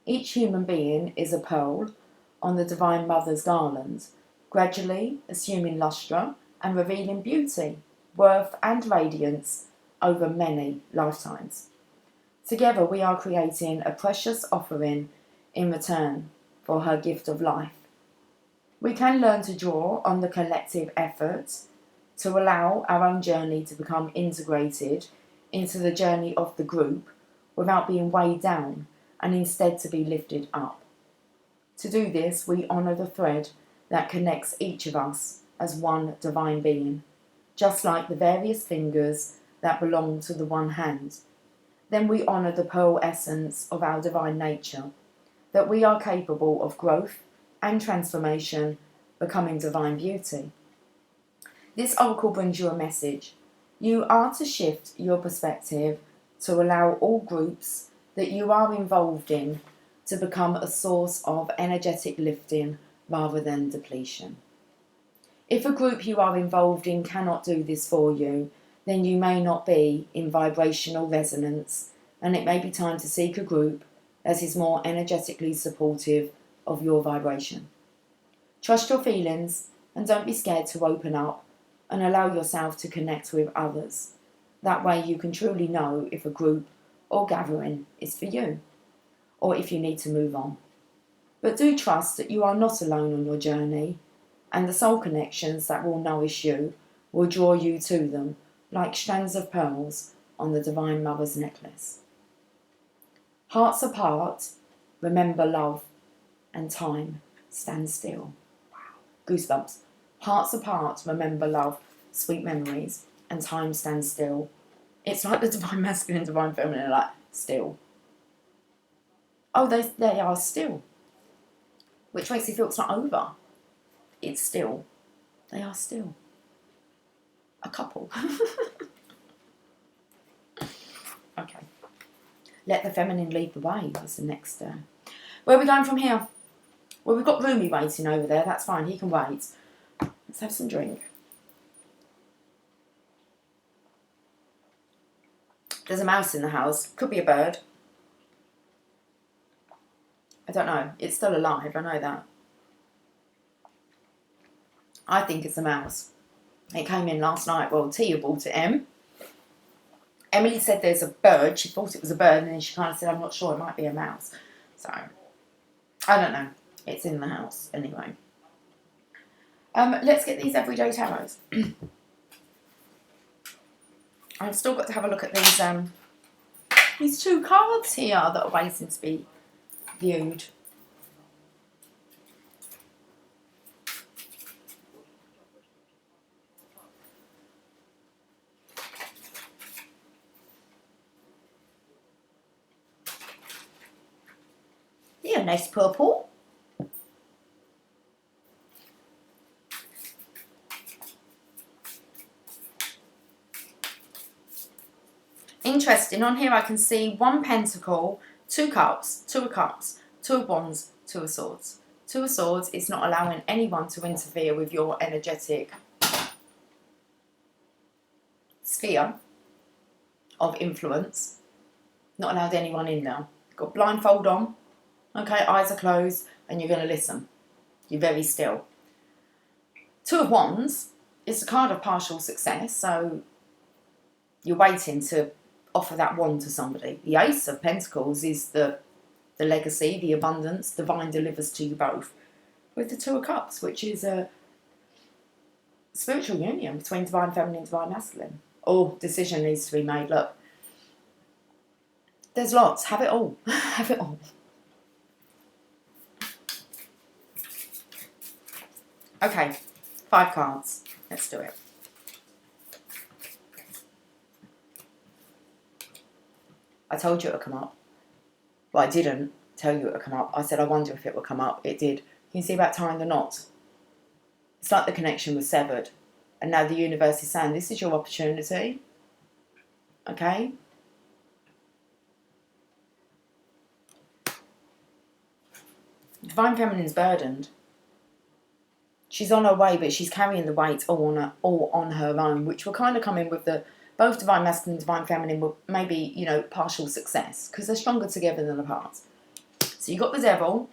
Each human being is a pearl on the Divine Mother's garland, gradually assuming lustre and revealing beauty, worth and radiance over many lifetimes. Together we are creating a precious offering in return for her gift of life. We can learn to draw on the collective effort to allow our own journey to become integrated into the journey of the group without being weighed down and instead to be lifted up. To do this, we honour the thread that connects each of us as one divine being, just like the various fingers that belong to the one hand. Then we honour the pearl essence of our divine nature, that we are capable of growth and transformation, becoming divine beauty. This oracle brings you a message. You are to shift your perspective to allow all groups that you are involved in to become a source of energetic lifting rather than depletion. If a group you are involved in cannot do this for you, then you may not be in vibrational resonance, and it may be time to seek a group that is more energetically supportive of your vibration. Trust your feelings and don't be scared to open up and allow yourself to connect with others. That way you can truly know if a group or gathering is for you, or if you need to move on. But do trust that you are not alone on your journey, and the soul connections that will nourish you will draw you to them like strands of pearls on the Divine Mother's necklace. Hearts apart, remember love, and time stands still. Wow. Goosebumps. Hearts apart, remember love, sweet memories, and time stands still. It's like the Divine Masculine, Divine Feminine are like, still. Oh, they are still. Which makes it feel it's not over. it's still, they are still a couple. Okay. Let the feminine lead the way was the next. Where are we going from here? Well, we've got Rumi waiting over there. That's fine. He can wait. Let's have some drink. There's a mouse in the house. Could be a bird. I don't know. It's still alive. I know that. I think it's a mouse. It came in last night. Well, Tia bought it in. Emily said there's a bird. She thought it was a bird, and then she kind of said, I'm not sure. It might be a mouse. So, I don't know. It's in the house anyway. Let's get these everyday tarots. I've still got to have a look at these 2 cards here that are waiting to be viewed. Yeah, nice purple. Interesting. On here I can see 1 pentacle, 2 cups, 2 of cups, 2 of wands, 2 of swords. 2 of swords is not allowing anyone to interfere with your energetic sphere of influence. Not allowed anyone in there. Got blindfold on. Okay, eyes are closed, and you're going to listen. You're very still. 2 of wands is a card of partial success, so you're waiting to offer that wand to somebody. The Ace of Pentacles is the legacy, the abundance. Divine delivers to you both. With the 2 of Cups, which is a spiritual union between divine feminine and divine masculine. Or decision needs to be made. Look, there's lots. Have it all. Have it all. Okay, 5 cards. Let's do it. I told you it would come up. Well, I didn't tell you it would come up. I said I wonder if it would come up. It did. Can you see about tying the knot? It's like the connection was severed. And now the universe is saying, this is your opportunity. Okay? Divine Feminine's burdened. She's on her way, but she's carrying the weight all on her own, which will kind of come in with the both divine masculine and divine feminine will maybe, you know, partial success because they're stronger together than apart. So you got the Devil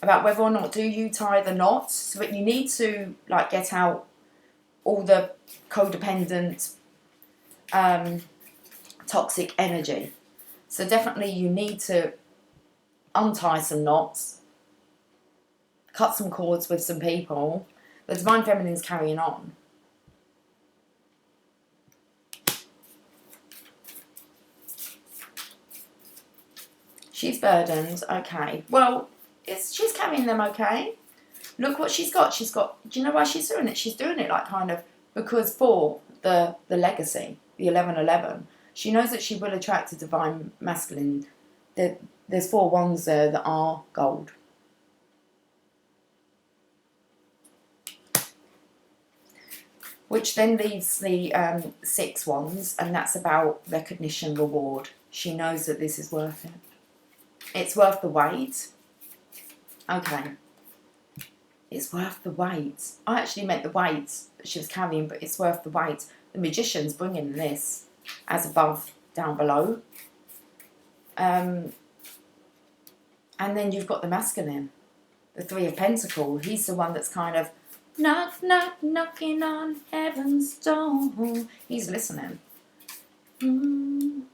about whether or not do you tie the knot, so that you need to like get out all the codependent, toxic energy. So definitely you need to untie some knots. Cut some cords with some people. The divine feminine's carrying on. She's burdened. Okay. Well, she's carrying them okay. Look what she's got. She's got... Do you know why she's doing it? She's doing it like kind of... Because for the legacy, the 1111, she knows that she will attract a divine masculine. There's 4 wands there that are gold. Which then leaves the 6 wands, and that's about recognition, reward. She knows that this is worth it. It's worth the wait. Okay. It's worth the wait. I actually meant the weight that she was carrying, but it's worth the wait. The Magician's bringing this as above, down below. And then you've got the masculine, the 3 of Pentacles. He's the one that's kind of knock, knock, knocking on heaven's door. He's listening. And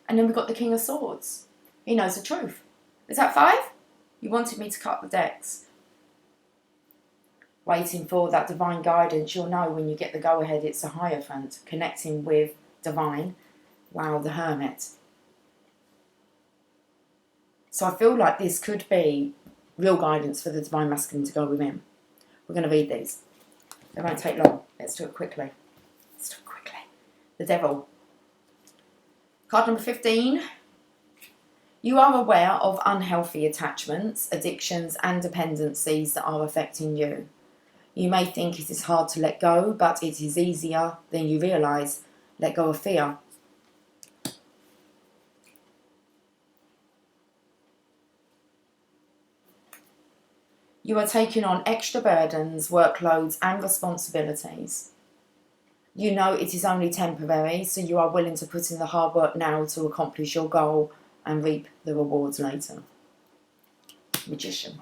then we've got the King of Swords. He knows the truth. Is that 5? You wanted me to cut the decks. Waiting for that divine guidance. You'll know when you get the go-ahead, it's a Hierophant. Connecting with divine. Wow, the Hermit. So I feel like this could be real guidance for the divine masculine to go within. We're going to read these. They won't take long. Let's do it quickly. Let's do it quickly. The Devil. Card number 15. You are aware of unhealthy attachments, addictions and dependencies that are affecting you. You may think it is hard to let go, but it is easier than you realise. Let go of fear. You are taking on extra burdens, workloads and responsibilities. You know it is only temporary, so you are willing to put in the hard work now to accomplish your goal and reap the rewards later. Magician.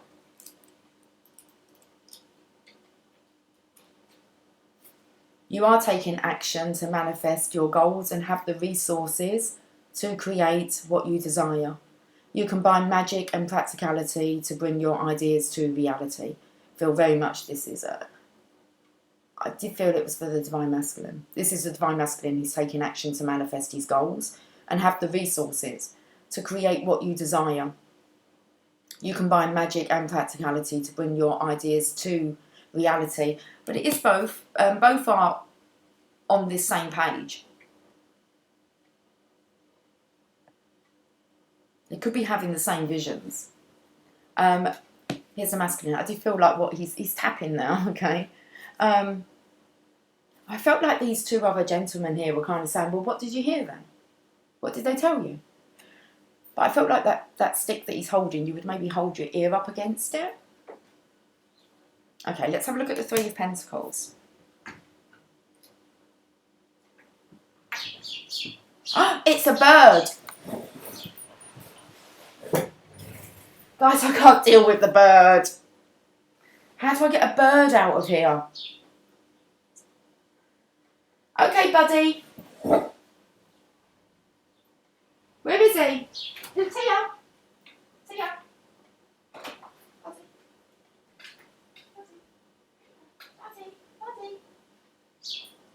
You are taking action to manifest your goals and have the resources to create what you desire. You combine magic and practicality to bring your ideas to reality. Feel very much this is I did feel it was for the Divine Masculine. This is the Divine Masculine. He's taking action to manifest his goals and have the resources to create what you desire. You combine magic and practicality to bring your ideas to reality. But it is both. Both are on this same page. They could be having the same visions. Here's a masculine. I do feel like what he's tapping now, okay? I felt like these two other gentlemen here were kind of saying, well, what did you hear then? What did they tell you? But I felt like that stick that he's holding, you would maybe hold your ear up against it. Okay, let's have a look at the Three of Pentacles. Oh, it's a bird. Guys, I can't deal with the bird. How do I get a bird out of here? Okay, buddy. Where is he? He's here. See ya. Buddy. Buddy.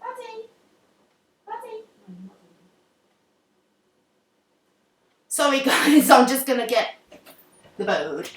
Buddy. Buddy. Buddy. Sorry, guys. I'm just going to get the bird.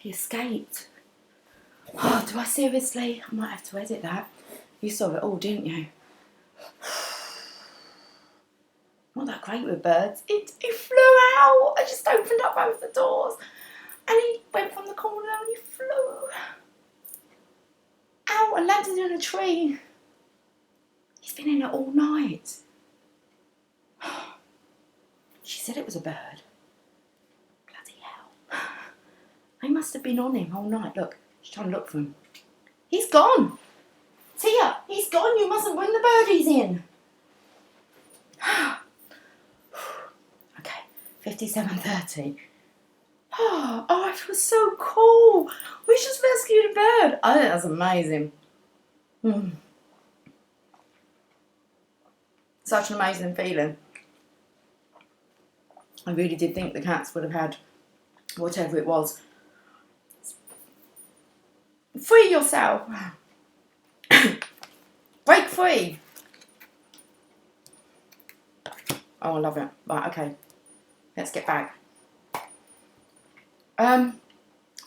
He escaped. Oh, do I seriously? I might have to edit that. You saw it all, didn't you? Not that great with birds. He flew out. I just opened up both the doors. And he went from the corner and he flew out and landed in a tree. He's been in it all night. She said it was a bird. Bloody hell. They must have been on him all night. Look, she's trying to look for him. He's gone. Tia, he's gone. You mustn't bring the birdies in. Okay, 57:30. Oh, it was so cool. We just rescued a bird. I think that's amazing. Such an amazing feeling. I really did think the cats would have had whatever it was. Free yourself. Break free. Oh, I love it. Right, okay. Let's get back.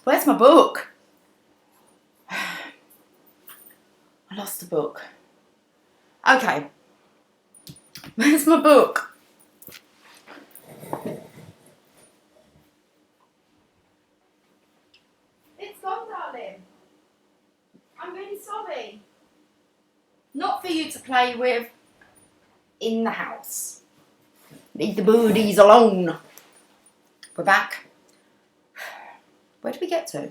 Where's my book? I lost the book. Okay. Where's my book? It's gone, darling. I'm really sorry. Not for you to play with in the house. Leave the birdies alone. We're back. Where did we get to?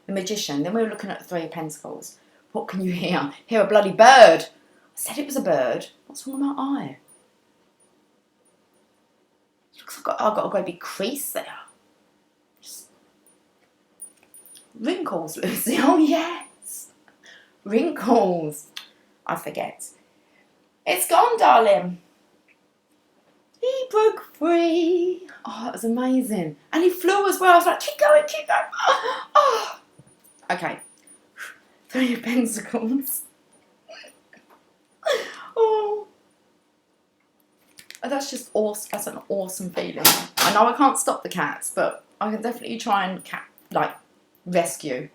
The Magician. Then we were looking at the Three of Pentacles. What can you hear? Hear a bloody bird. I said it was a bird. What's wrong with my eye? Looks like I've got a great big crease there. Just wrinkles, Lucy. Oh, yes. Wrinkles. I forget. It's gone, darling. He broke free. Oh, that was amazing. And he flew as well. I was like, keep going, keep going. Oh. Okay. Three of Pentacles. Oh. That's just awesome. That's an awesome feeling. I know I can't stop the cats, but I can definitely try and rescue.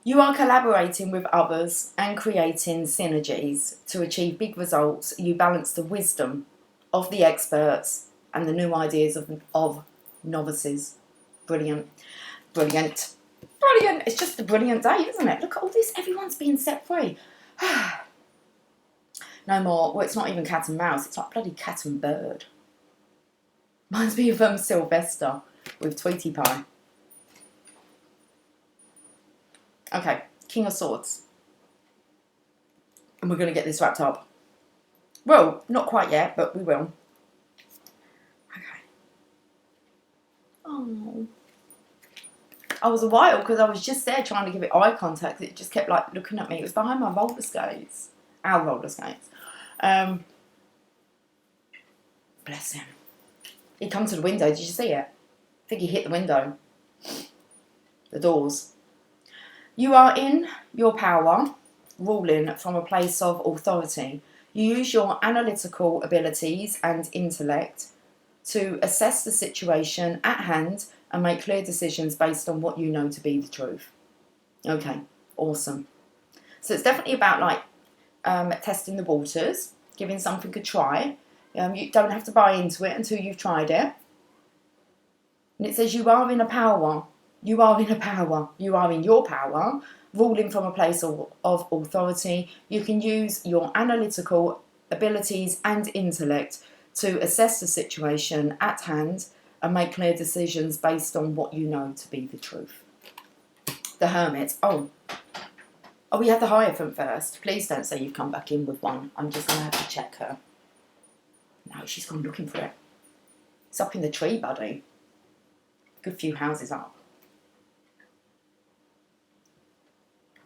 You are collaborating with others and creating synergies to achieve big results. You balance the wisdom of the experts and the new ideas of novices. Brilliant. Brilliant. Brilliant. It's just a brilliant day, isn't it? Look at all this. Everyone's being set free. No more. Well, it's not even cat and mouse. It's like bloody cat and bird. Reminds me of Sylvester with Tweety Pie. Okay, King of Swords. And we're going to get this wrapped up. Well, not quite yet, but we will. Okay. Oh. I was a while because I was just there trying to give it eye contact. It just kept like looking at me. It was behind my roller skates. Our roller skates. Bless him. He come to the window. Did you see it? I think he hit the window. The doors. You are in your power, ruling from a place of authority. You use your analytical abilities and intellect to assess the situation at hand and make clear decisions based on what you know to be the truth. Okay, awesome. So it's definitely about testing the waters, giving something a try. You don't have to buy into it until you've tried it. And it says you are in a power. You are in a power. You are in your power, ruling from a place of authority. You can use your analytical abilities and intellect to assess the situation at hand and make clear decisions based on what you know to be the truth. The Hermit. Oh, we had the Hierophant first. Please don't say you've come back in with one. I'm just going to have to check her. No, she's gone looking for it. It's up in the tree, buddy. Good few houses up.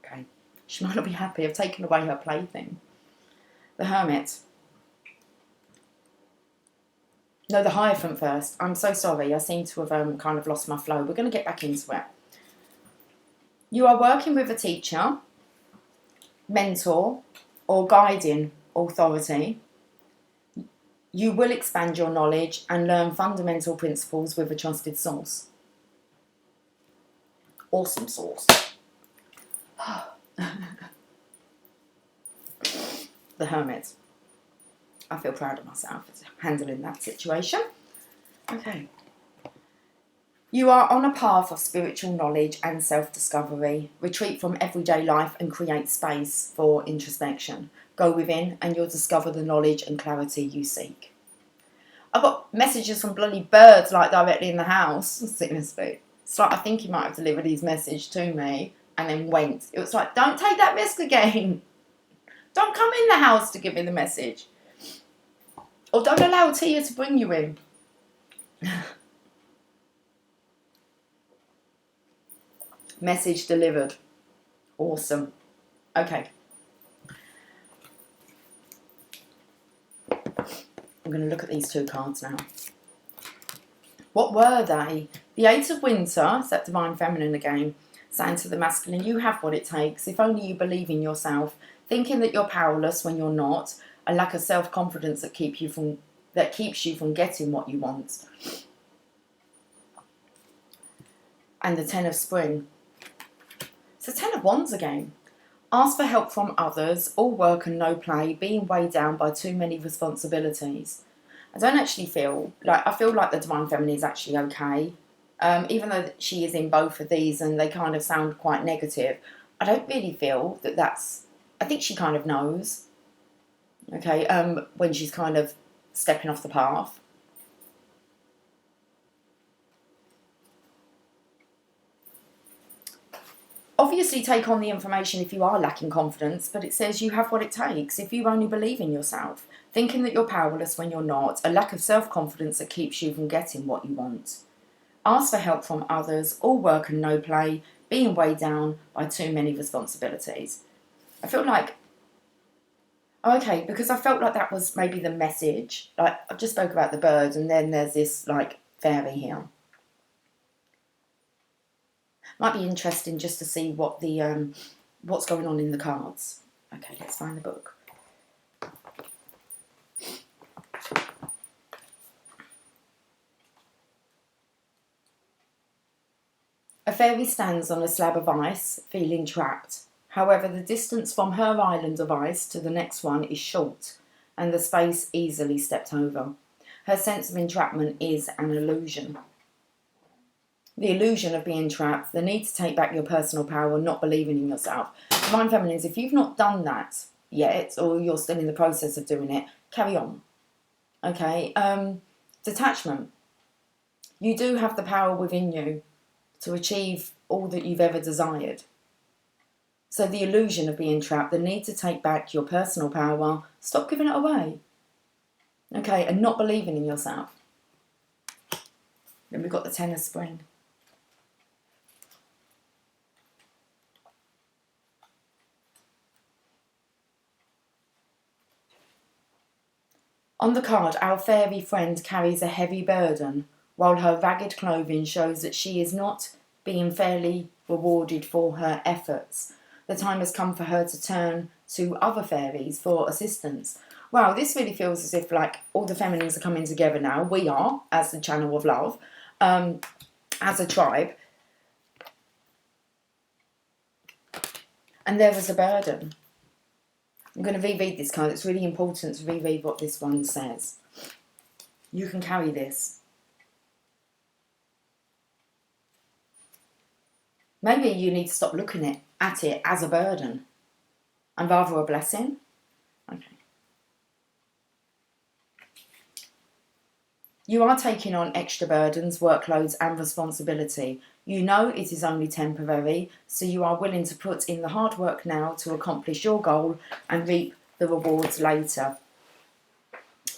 Okay. She might not be happy. I've taken away her plaything. The Hermit. No, the Hierophant first. I'm so sorry. I seem to have kind of lost my flow. We're going to get back into it. You are working with a teacher, mentor, or guiding authority. You will expand your knowledge and learn fundamental principles with a trusted source. Awesome source. The Hermit. I feel proud of myself for handling that situation. Okay. You are on a path of spiritual knowledge and self-discovery. Retreat from everyday life and create space for introspection. Go within and you'll discover the knowledge and clarity you seek. I've got messages from bloody birds like directly in the house. Seriously. It's like I think he might have delivered his message to me and then went. It was like, don't take that risk again. Don't come in the house to give me the message. Or don't allow Tia to bring you in. Message delivered. Awesome. Okay. I'm going to look at these two cards now. What were they? The Eight of Winter, it's that Divine Feminine again, saying to the masculine, you have what it takes. If only you believe in yourself. Thinking that you're powerless when you're not. A lack of self-confidence that keeps you from getting what you want. And the Ten of Spring. So Ten of Wands again. Ask for help from others, all work and no play, being weighed down by too many responsibilities. I don't actually feel like, I feel like the Divine Feminine is actually okay. Even though she is in both of these and they kind of sound quite negative, I don't really feel that that's, I think she kind of knows, okay, when she's kind of stepping off the path. Obviously take on the information if you are lacking confidence, but it says you have what it takes if you only believe in yourself. Thinking that you're powerless when you're not. A lack of self-confidence that keeps you from getting what you want. Ask for help from others. All work and no play. Being weighed down by too many responsibilities. I feel like... Okay, because I felt like that was maybe the message. Like, I just spoke about the birds and then there's this, like, fairy here. Might be interesting just to see what the what's going on in the cards. Okay, let's find the book. A fairy stands on a slab of ice, feeling trapped. However, the distance from her island of ice to the next one is short, and the space easily stepped over. Her sense of entrapment is an illusion. The illusion of being trapped, the need to take back your personal power, not believing in yourself. Divine Feminines, if you've not done that yet, or you're still in the process of doing it, carry on. Okay, detachment. You do have the power within you to achieve all that you've ever desired. So the illusion of being trapped, the need to take back your personal power, stop giving it away. Okay, and not believing in yourself. Then we've got the Ten of Spring. On the card, our fairy friend carries a heavy burden, while her ragged clothing shows that she is not being fairly rewarded for her efforts. The time has come for her to turn to other fairies for assistance. Wow, this really feels as if like all the feminines are coming together now. We are, as the channel of love, as a tribe. And there was a burden. I'm going to reread this card. It's really important to reread what this one says. You can carry this. Maybe you need to stop looking at it as a burden and rather a blessing. Okay. You are taking on extra burdens, workloads and responsibility. You know it is only temporary, so you are willing to put in the hard work now to accomplish your goal and reap the rewards later.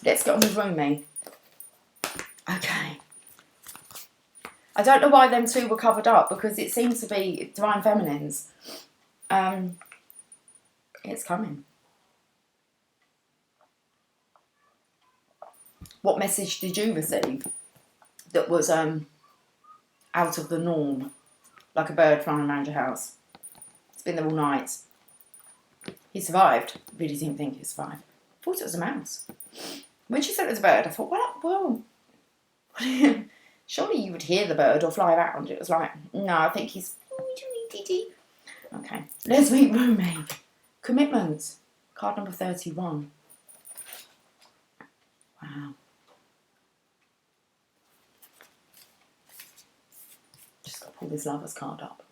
Let's get on with Rumi. Okay. I don't know why them two were covered up, because it seems to be Divine Feminines. It's coming. What message did you receive that was out of the norm, like a bird flying around your house? It's been there all night. He survived. Really didn't think he survived. Thought it was a mouse. When she said it was a bird, I thought, well, surely you would hear the bird or fly around. It was like, no, I think he's... Okay, let's meet Romy. Commitment. Card number 31. Wow. Just got to pull this Lover's card up.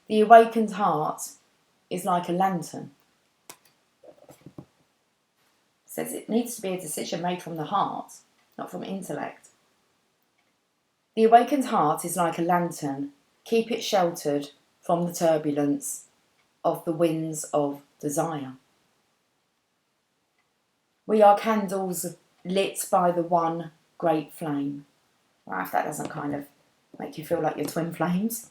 The awakened heart is like a lantern. It says it needs to be a decision made from the heart, not from intellect. The awakened heart is like a lantern. Keep it sheltered from the turbulence of the winds of desire. We are candles lit by the one great flame. Wow, if that doesn't kind of make you feel like you're twin flames.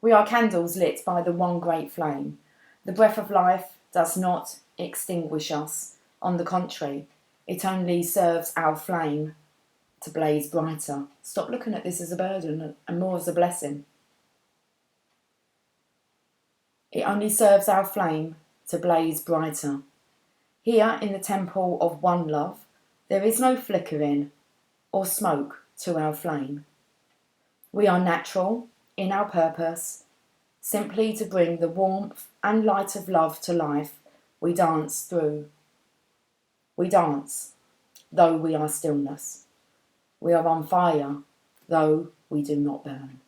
We are candles lit by the one great flame. The breath of life does not extinguish us. On the contrary, it only serves our flame to blaze brighter. Stop looking at this as a burden and more as a blessing. It only serves our flame to blaze brighter. Here in the temple of one love, there is no flickering or smoke to our flame. We are natural in our purpose, simply to bring the warmth and light of love to life. We dance, though we are stillness. We are on fire, though we do not burn.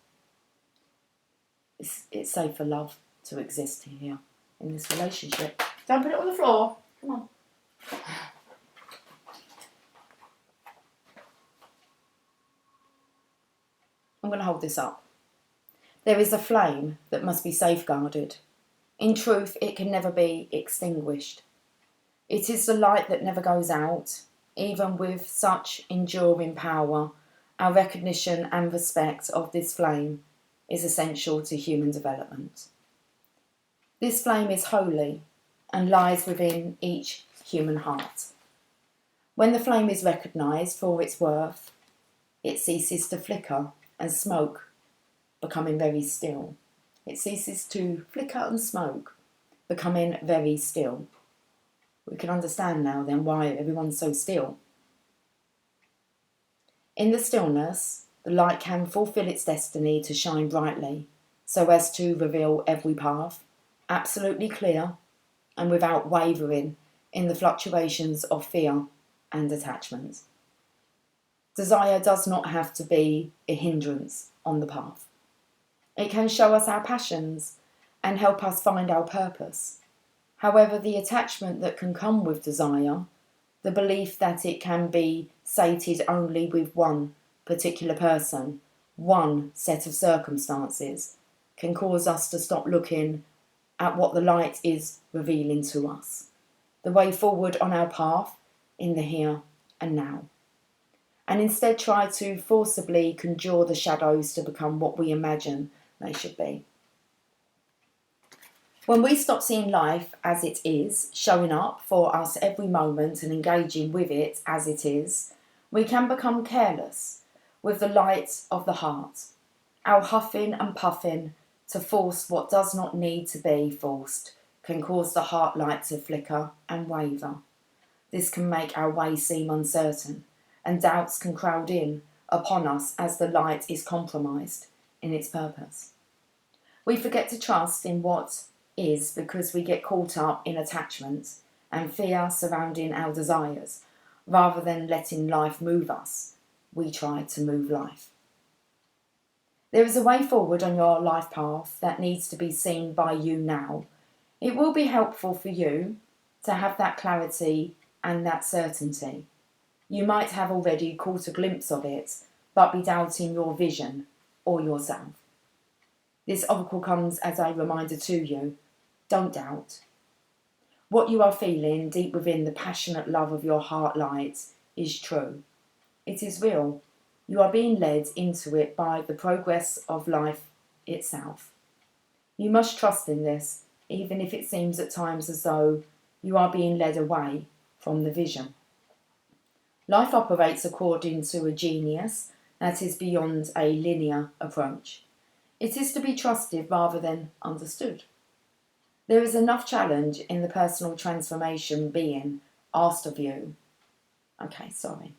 It's safe for love to exist here in this relationship. Don't put it on the floor. Come on. I'm going to hold this up. There is a flame that must be safeguarded. In truth, it can never be extinguished. It is the light that never goes out. Even with such enduring power, our recognition and respect of this flame is essential to human development. This flame is holy and lies within each human heart. When the flame is recognised for its worth, it ceases to flicker and smoke, becoming very still. It ceases to flicker and smoke, becoming very still. We can understand now then why everyone's so still. In the stillness, the light can fulfill its destiny to shine brightly, so as to reveal every path, absolutely clear and without wavering in the fluctuations of fear and attachment. Desire does not have to be a hindrance on the path. It can show us our passions and help us find our purpose. However, the attachment that can come with desire, the belief that it can be sated only with one particular person, one set of circumstances, can cause us to stop looking at what the light is revealing to us, the way forward on our path in the here and now, and instead try to forcibly conjure the shadows to become what we imagine they should be. When we stop seeing life as it is, showing up for us every moment and engaging with it as it is, we can become careless with the light of the heart. Our huffing and puffing to force what does not need to be forced can cause the heart light to flicker and waver. This can make our way seem uncertain, and doubts can crowd in upon us as the light is compromised in its purpose. We forget to trust in what is because we get caught up in attachment and fear surrounding our desires. Rather than letting life move us, we try to move life. There is a way forward on your life path that needs to be seen by you now. It will be helpful for you to have that clarity and that certainty. You might have already caught a glimpse of it, but be doubting your vision or yourself. This oracle comes as a reminder to you. Don't doubt. What you are feeling deep within the passionate love of your heart light is true. It is real. You are being led into it by the progress of life itself. You must trust in this, even if it seems at times as though you are being led away from the vision. Life operates according to a genius that is beyond a linear approach. It is to be trusted rather than understood. There is enough challenge in the personal transformation being asked of you. Okay, sorry.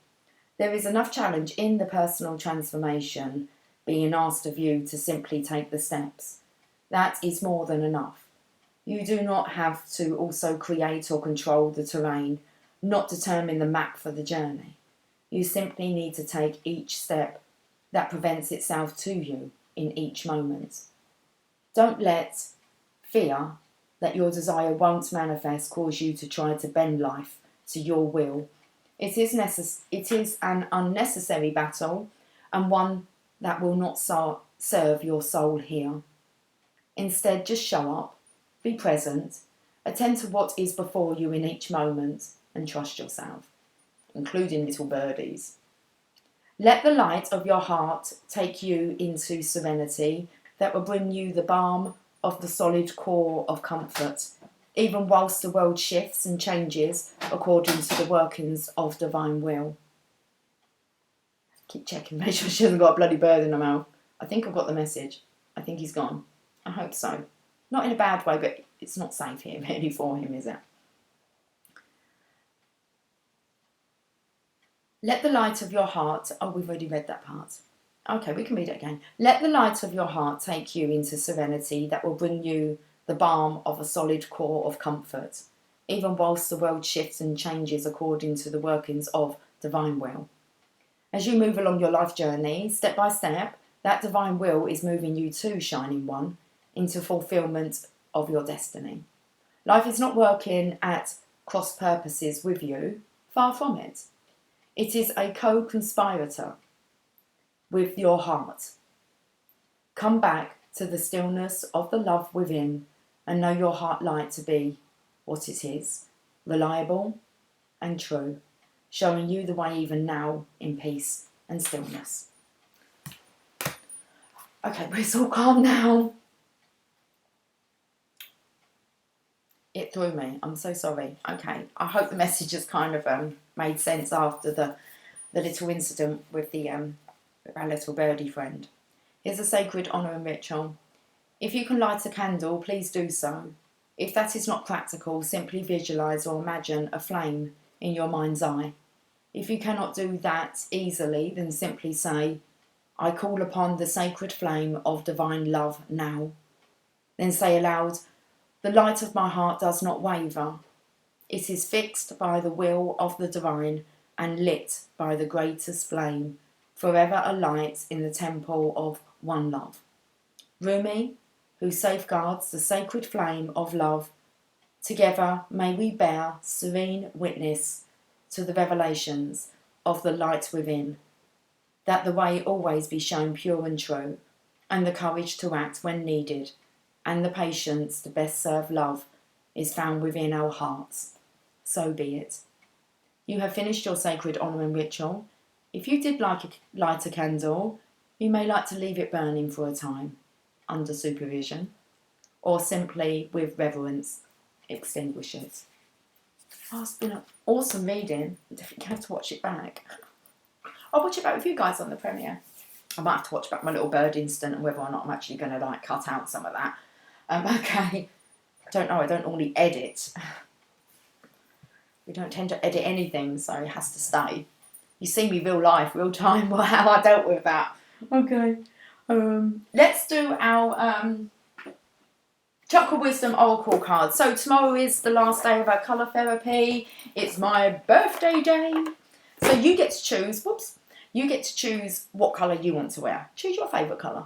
There is enough challenge in the personal transformation being asked of you to simply take the steps. That is more than enough. You do not have to also create or control the terrain, not determine the map for the journey. You simply need to take each step that presents itself to you in each moment. Don't let fear that your desire won't manifest cause you to try to bend life to your will. It is an unnecessary battle, and one that will not serve your soul here. Instead, just show up, be present, attend to what is before you in each moment, and trust yourself, including little birdies. Let the light of your heart take you into serenity that will bring you the balm of the solid core of comfort, even whilst the world shifts and changes according to the workings of divine will. Keep checking, make sure she hasn't got a bloody bird in her mouth. I think I've got the message. I think he's gone. I hope so. Not in a bad way, but it's not safe here really for him, is it? Let the light of your heart... Oh, we've already read that part. Okay, we can read it again. Let the light of your heart take you into serenity that will bring you the balm of a solid core of comfort, even whilst the world shifts and changes according to the workings of divine will. As you move along your life journey, step by step, that divine will is moving you to, Shining One, into fulfillment of your destiny. Life is not working at cross purposes with you, far from it. It is a co-conspirator with your heart. Come back to the stillness of the love within and know your heart light to be what it is, reliable and true, showing you the way even now in peace and stillness. Okay, but it's all calm now. It threw me. I'm so sorry. Okay, I hope the message has kind of made sense after the little incident with our little birdie friend. Here's a sacred honour and ritual. If you can light a candle, please do so. If that is not practical, simply visualise or imagine a flame in your mind's eye. If you cannot do that easily, then simply say, I call upon the sacred flame of divine love now. Then say aloud, the light of my heart does not waver. It is fixed by the will of the divine and lit by the greatest flame, forever alight in the temple of one love. Rumi, who safeguards the sacred flame of love, together may we bear serene witness to the revelations of the light within, that the way always be shown pure and true, and the courage to act when needed, and the patience to best serve love is found within our hearts. So be it. You have finished your sacred honour and ritual. If you did light a candle, you may like to leave it burning for a time, under supervision, or simply with reverence extinguish it. Oh, it's been an awesome reading. I definitely have to watch it back. I'll watch it back with you guys on the premiere. I might have to watch back my little bird instant and whether or not I'm actually going to cut out some of that. Okay. I don't know. I don't normally edit. We don't tend to edit anything, so it has to stay. You see me real life, real time, how I dealt with that. Okay. Let's do our Chakra Wisdom Oracle card. So tomorrow is the last day of our colour therapy. It's my birthday day. So you get to choose, you get to choose what colour you want to wear. Choose your favourite colour.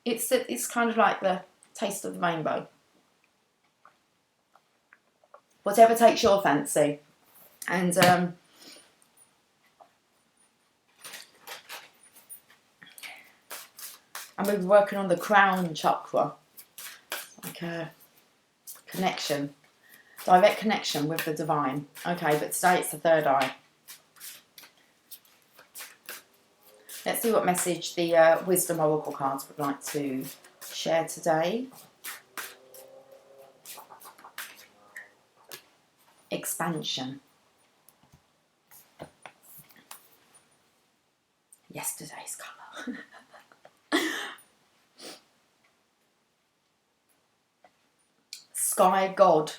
It's kind of like the taste of the rainbow. Whatever takes your fancy. And I'm going to be working on the crown chakra. Like a connection. Direct connection with the divine. Okay, but today it's the third eye. Let's see what message the Wisdom Oracle cards would like to share today. Expansion. Yesterday's colour. Sky God.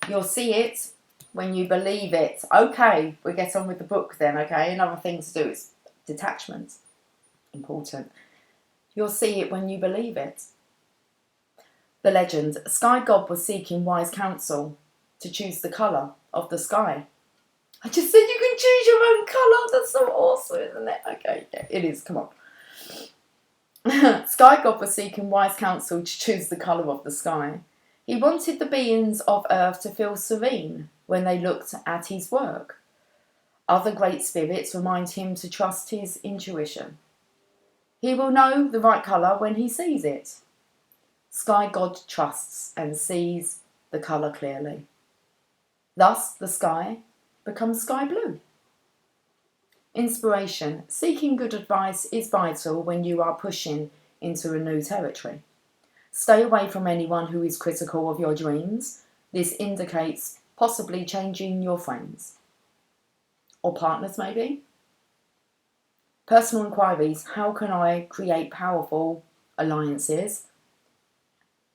You'll see it when you believe it. Okay, we get on with the book then, okay? Another thing to do is detachment. Important. You'll see it when you believe it. The legend. A sky god was seeking wise counsel to choose the colour of the sky. I just said you can choose your own colour. That's so awesome, isn't it? Okay, yeah, it is. Come on. Sky god was seeking wise counsel to choose the colour of the sky. He wanted the beings of Earth to feel serene when they looked at his work. Other great spirits remind him to trust his intuition. He will know the right colour when he sees it. Sky god trusts and sees the colour clearly. Thus, the sky becomes sky blue. Inspiration. Seeking good advice is vital when you are pushing into a new territory. Stay away from anyone who is critical of your dreams. This indicates possibly changing your friends. Or partners, maybe. Personal inquiries. How can I create powerful alliances?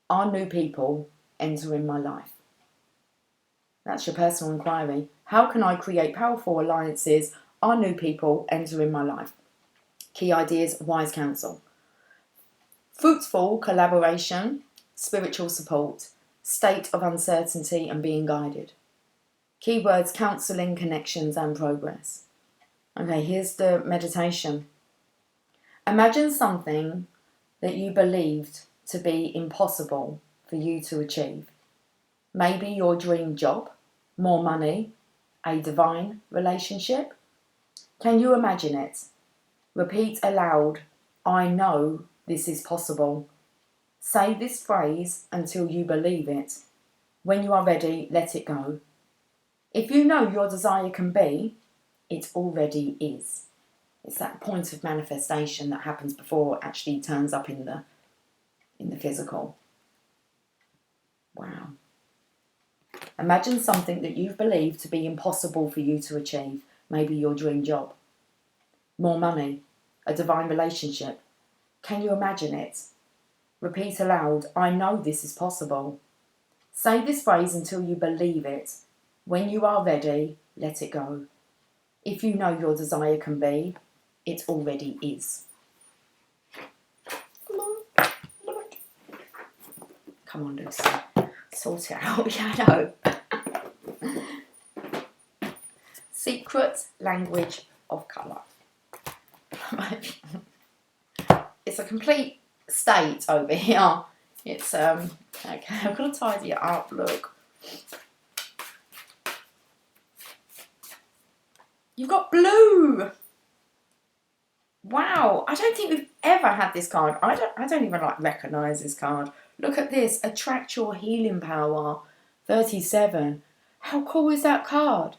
Are new people entering my life? That's your personal inquiry. How can I create powerful alliances? Are new people entering my life? Key ideas, wise counsel. Fruitful collaboration, spiritual support, state of uncertainty and being guided. Keywords, counselling, connections and progress. Okay, here's the meditation. Imagine something that you believed to be impossible for you to achieve. Maybe your dream job, more money, a divine relationship. Can you imagine it? Repeat aloud, I know this is possible. Say this phrase until you believe it. When you are ready, let it go. If you know your desire can be, it already is. It's that point of manifestation that happens before it actually turns up in the physical. Wow. Imagine something that you've believed to be impossible for you to achieve. Maybe your dream job. More money. A divine relationship. Can you imagine it? Repeat aloud, I know this is possible. Say this phrase until you believe it. When you are ready, let it go. If you know your desire can be, it already is. Come on, Lucy. Sort it out. Yeah, I know. Secret language of colour. It's a complete state over here. It's okay, I've got to tidy it up, look. You've got blue. Wow, I don't think we've ever had this card. I don't even recognise this card. Look at this, attract your healing power, 37. How cool is that card?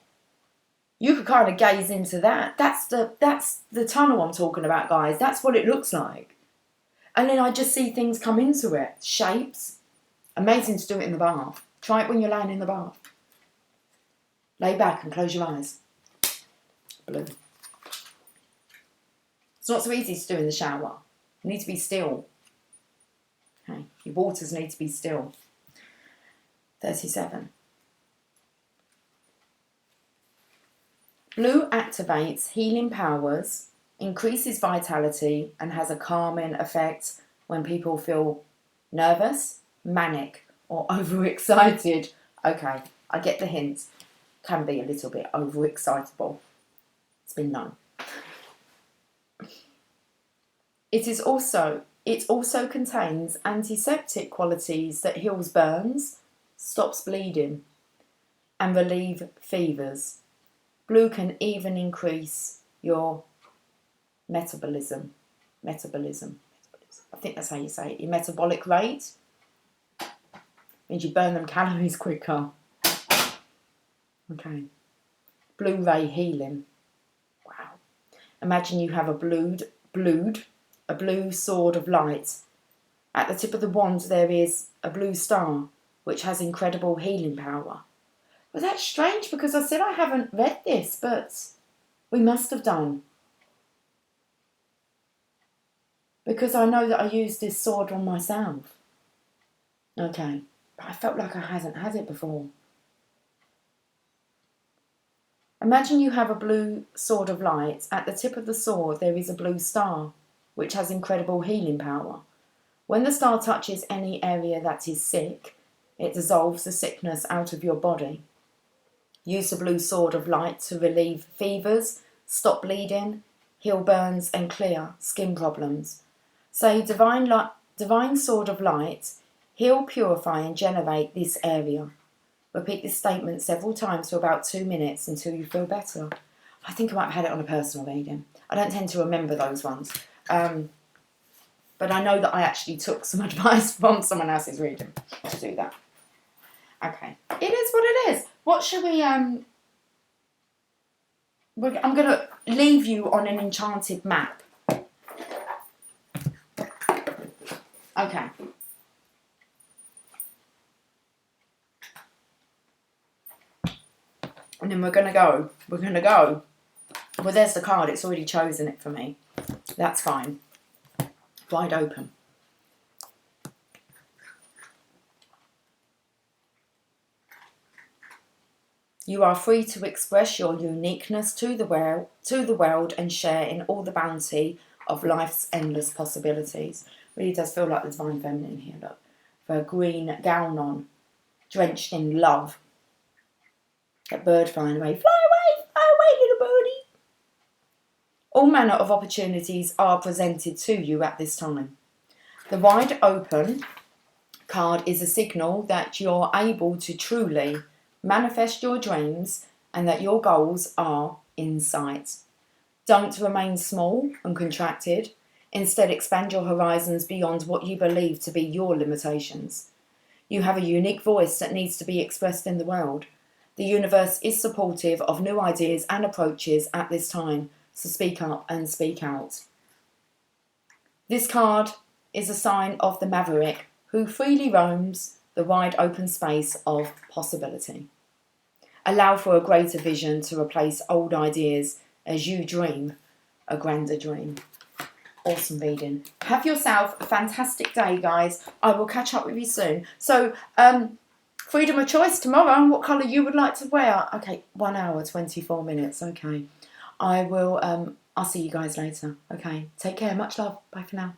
You could kind of gaze into that. That's the tunnel I'm talking about, guys. That's what it looks like. And then I just see things come into it. Shapes. Amazing to do it in the bath. Try it when you're laying in the bath. Lay back and close your eyes. Blue. It's not so easy to do in the shower. You need to be still. Okay. Your waters need to be still. 37. Blue activates healing powers, increases vitality, and has a calming effect when people feel nervous, manic, or overexcited. Okay, I get the hint. Can be a little bit overexcitable. It's been known. It also contains antiseptic qualities that heals burns, stops bleeding, and relieve fevers. Blue can even increase your metabolism. I think that's how you say it. Your metabolic rate. Means you burn them calories quicker. Okay. Blue ray healing. Wow. Imagine you have a blue sword of light. At the tip of the wand there is a blue star, which has incredible healing power. Well, that's strange because I said I haven't read this, but we must have done. Because I know that I used this sword on myself. Okay, but I felt like I hadn't had it before. Imagine you have a blue sword of light. At the tip of the sword there is a blue star, which has incredible healing power. When the star touches any area that is sick, it dissolves the sickness out of your body. Use the blue sword of light to relieve fevers, stop bleeding, heal burns and clear skin problems. Say, divine sword of light, heal, purify and generate this area. Repeat this statement several times for about 2 minutes until you feel better. I think I might have had it on a personal reading. I don't tend to remember those ones. But I know that I actually took some advice from someone else's reading to do that. Okay. It is what it is. What should we... I'm going to leave you on an enchanted map. Okay. And then we're going to go. Well, there's the card. It's already chosen it for me. That's fine. Wide open. You are free to express your uniqueness to the world and share in all the bounty of life's endless possibilities. Really does feel like the Divine Feminine here. Look, with a green gown on, drenched in love. That bird flying away. Fly away, little birdie. All manner of opportunities are presented to you at this time. The wide open card is a signal that you're able to truly manifest your dreams and that your goals are in sight. Don't remain small and contracted. Instead, expand your horizons beyond what you believe to be your limitations. You have a unique voice that needs to be expressed in the world. The universe is supportive of new ideas and approaches at this time, so speak up and speak out. This card is a sign of the maverick who freely roams the wide open space of possibility. Allow for a greater vision to replace old ideas as you dream a grander dream. Awesome reading. Have yourself a fantastic day, guys. I will catch up with you soon. So, freedom of choice tomorrow. What colour you would like to wear? Okay, 1 hour, 24 minutes. Okay. I will, I'll see you guys later. Okay. Take care. Much love. Bye for now.